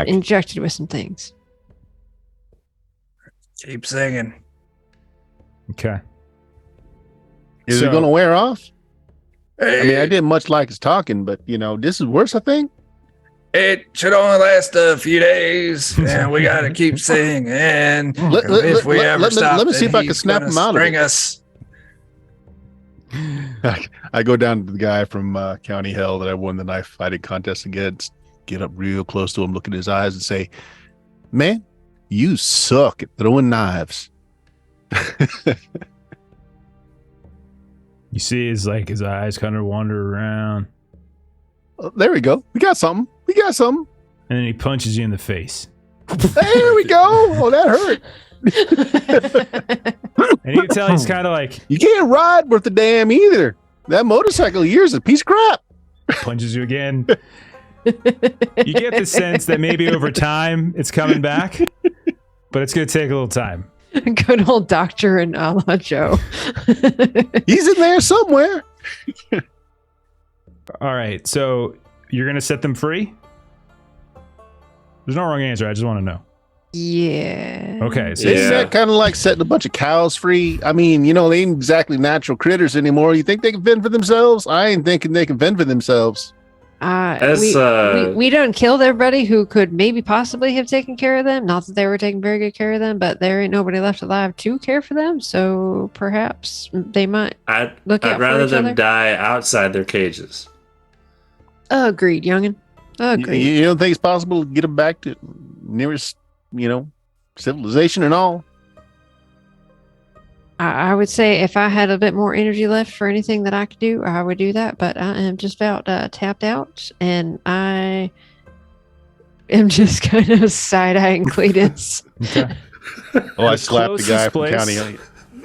injected with some things. Keep singing. Okay. Is it going to wear off? I mean, I didn't much like his talking, but this is worse, I think. It should only last a few days, and we got to keep singing. If we ever stop, let me see if I can snap him out of it. Us. I go down to the guy from County Hell that I won the knife fighting contest against, get up real close to him, look in his eyes and say, "Man, you suck at throwing knives." You see his eyes kind of wander around. Oh, there we go. We got something. And then he punches you in the face. There we go. Oh, that hurt. And you can tell he's kind of like, you can't ride worth a damn either. That motorcycle of yours is a piece of crap. Punches you again. You get the sense that maybe over time it's coming back, but it's going to take a little time. Good old doctor and a la Joe. He's in there somewhere. All right, so you're gonna set them free? There's no wrong answer. I just want to know. Yeah. Okay, so Isn't that kind of like setting a bunch of cows free? I mean, they ain't exactly natural critters anymore. You think they can fend for themselves? I ain't thinking they can fend for themselves. We don't kill everybody who could maybe possibly have taken care of them. Not that they were taking very good care of them, but there ain't nobody left alive to care for them. So perhaps they might look out I'd rather for each them other. die outside their cages. Agreed, youngin. Agreed. You don't think it's possible to get them back to nearest, civilization and all? I would say if I had a bit more energy left for anything that I could do, I would do that. But I am just about tapped out, and I am just kind of side-eyeing Cletus. Okay. Oh, I slapped the guy from closest County.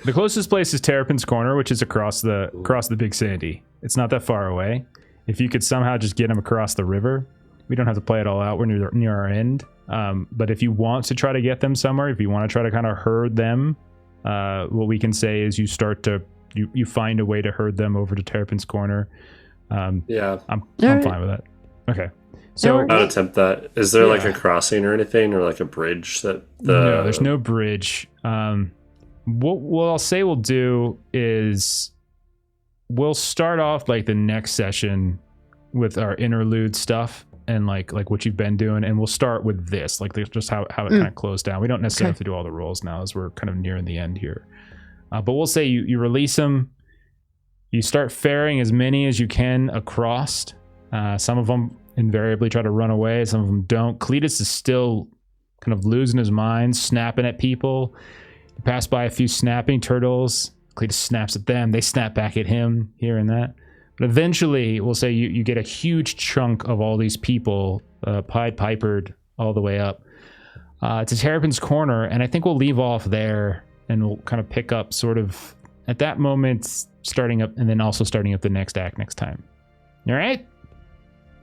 The closest place is Terrapin's Corner, which is across the Big Sandy. It's not that far away. If you could somehow just get him across the river, we don't have to play it all out. We're near our end. But if you want to try to get them somewhere, if you want to try to kind of herd them, what we can say is you find a way to herd them over to Terrapin's Corner. Yeah, I'm fine with that. Okay. So I'd attempt that. Is there like a crossing or anything, or like a bridge that No, there's no bridge. What I'll say we'll do is we'll start off like the next session with our interlude stuff and like what you've been doing, and we'll start with this, like just how it kind of closed down. We don't necessarily have to do all the rolls now, as we're kind of nearing the end here. But we'll say you release them, you start ferrying as many as you can across. Some of them invariably try to run away, some of them don't. Cletus is still kind of losing his mind, snapping at people. You pass by a few snapping turtles. Cletus snaps at them. They snap back at him here and that. But eventually, we'll say you get a huge chunk of all these people Pied Pipered all the way up to Terrapin's Corner. And I think we'll leave off there and we'll kind of pick up sort of at that moment, starting up and then also starting up the next act next time. All right?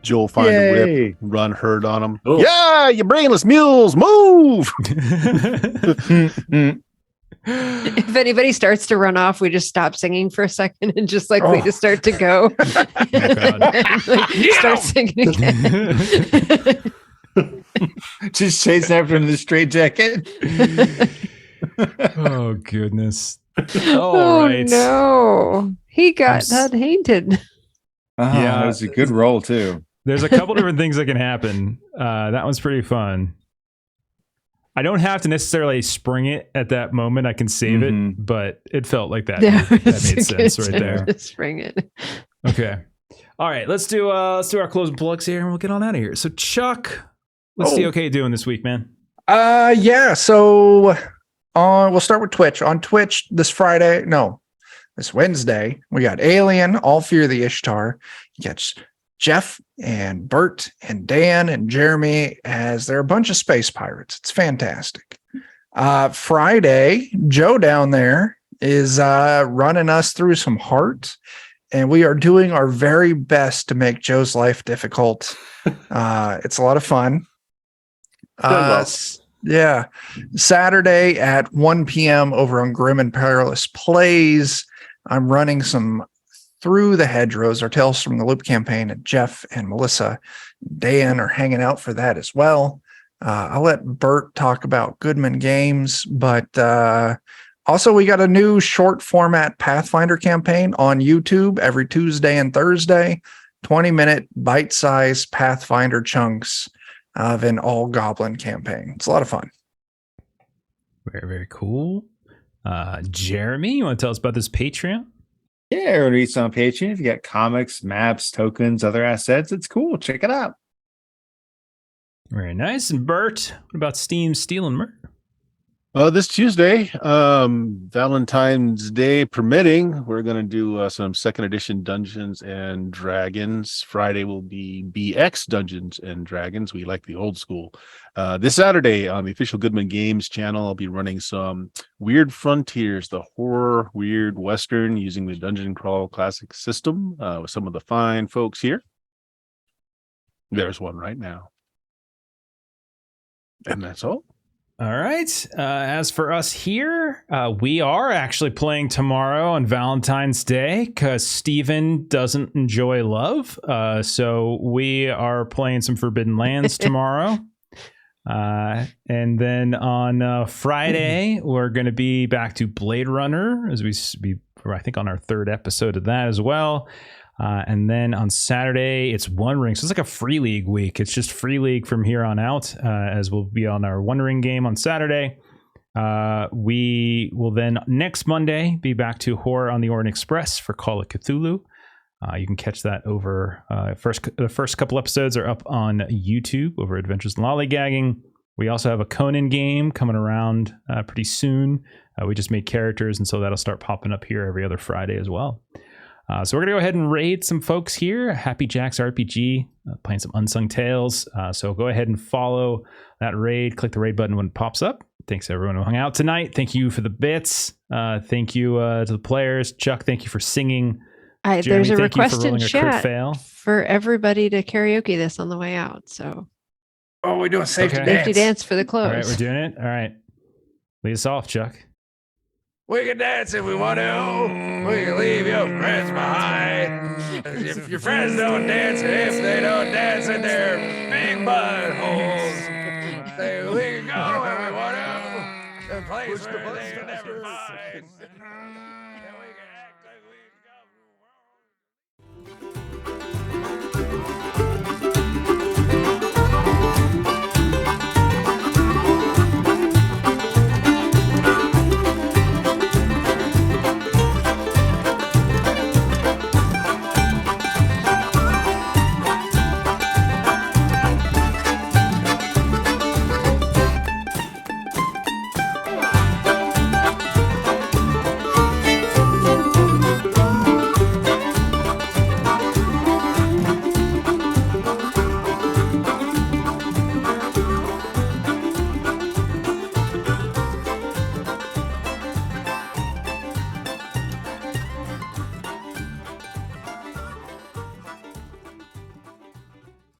Joel find a whip, run herd on them. Oh. Yeah, you brainless mules, move! If anybody starts to run off, we just stop singing for a second and just like we just start to go. Start singing again. Just chasing after him in the straight jacket. Oh, goodness. Oh, right. no. He got untainted. Yeah. That was a good roll, too. There's a couple different things that can happen. That one's pretty fun. I don't have to necessarily spring it at that moment. I can save it, but it felt like that. Yeah, that made sense right there. To spring it. Okay. All right. Let's do our closing plugs here, and we'll get on out of here. So, Chuck, what's the okay doing this week, man? Yeah. So we'll start with Twitch. On Twitch this Wednesday, we got Alien, All Fear the Ishtar. You got Jeff and Bert and Dan and Jeremy as they're a bunch of space pirates. It's fantastic. Friday, Joe down there is running us through some heart, and we are doing our very best to make Joe's life difficult. It's a lot of fun. Yeah. Saturday at 1 p.m. over on Grim and Perilous Plays, I'm running some Through the Hedgerows, our Tales from the Loop campaign, and Jeff and Melissa, Dan are hanging out for that as well. I'll let Bert talk about Goodman Games, but also we got a new short format Pathfinder campaign on YouTube every Tuesday and Thursday, 20-minute bite-sized Pathfinder chunks of an all-goblin campaign. It's a lot of fun. Very, very cool. Jeremy, you want to tell us about this Patreon? Yeah, everyone reads on Patreon. If you got comics, maps, tokens, other assets, it's cool. Check it out. Very nice. And Bert, what about Steam Steel and Murder? This Tuesday, Valentine's Day permitting, we're going to do some second edition Dungeons and Dragons. Friday will be BX Dungeons and Dragons. We like the old school. This Saturday on the official Goodman Games channel, I'll be running some Weird Frontiers, the horror weird Western using the Dungeon Crawl Classic system with some of the fine folks here. There's one right now. And that's all. All right. As for us here, we are actually playing tomorrow on Valentine's Day because Steven doesn't enjoy love. So we are playing some Forbidden Lands tomorrow. And then on Friday, we're going to be back to Blade Runner as we I think on our 3rd episode of that as well. And then on Saturday, it's One Ring. So it's like a Free League week. It's just Free League from here on out, as we'll be on our One Ring game on Saturday. We will then next Monday be back to Horror on the Orient Express for Call of Cthulhu. You can catch that over the first couple episodes are up on YouTube over Adventures in Lollygagging. We also have a Conan game coming around pretty soon. We just made characters, and so that'll start popping up here every other Friday as well. So we're going to go ahead and raid some folks here. Happy Jack's RPG, playing some Unsung Tales. So go ahead and follow that raid. Click the raid button when it pops up. Thanks everyone who hung out tonight. Thank you for the bits. Thank you to the players. Chuck, thank you for singing. Jeremy, there's a request in chat for everybody to karaoke this on the way out. So, we're doing safety dance for the close. All right, we're doing it. All right, lead us off, Chuck. We can dance if we want to. We can leave your friends behind. If your friends don't dance, if they don't dance in their big buttholes, we can go where we want to. The place where they can never find.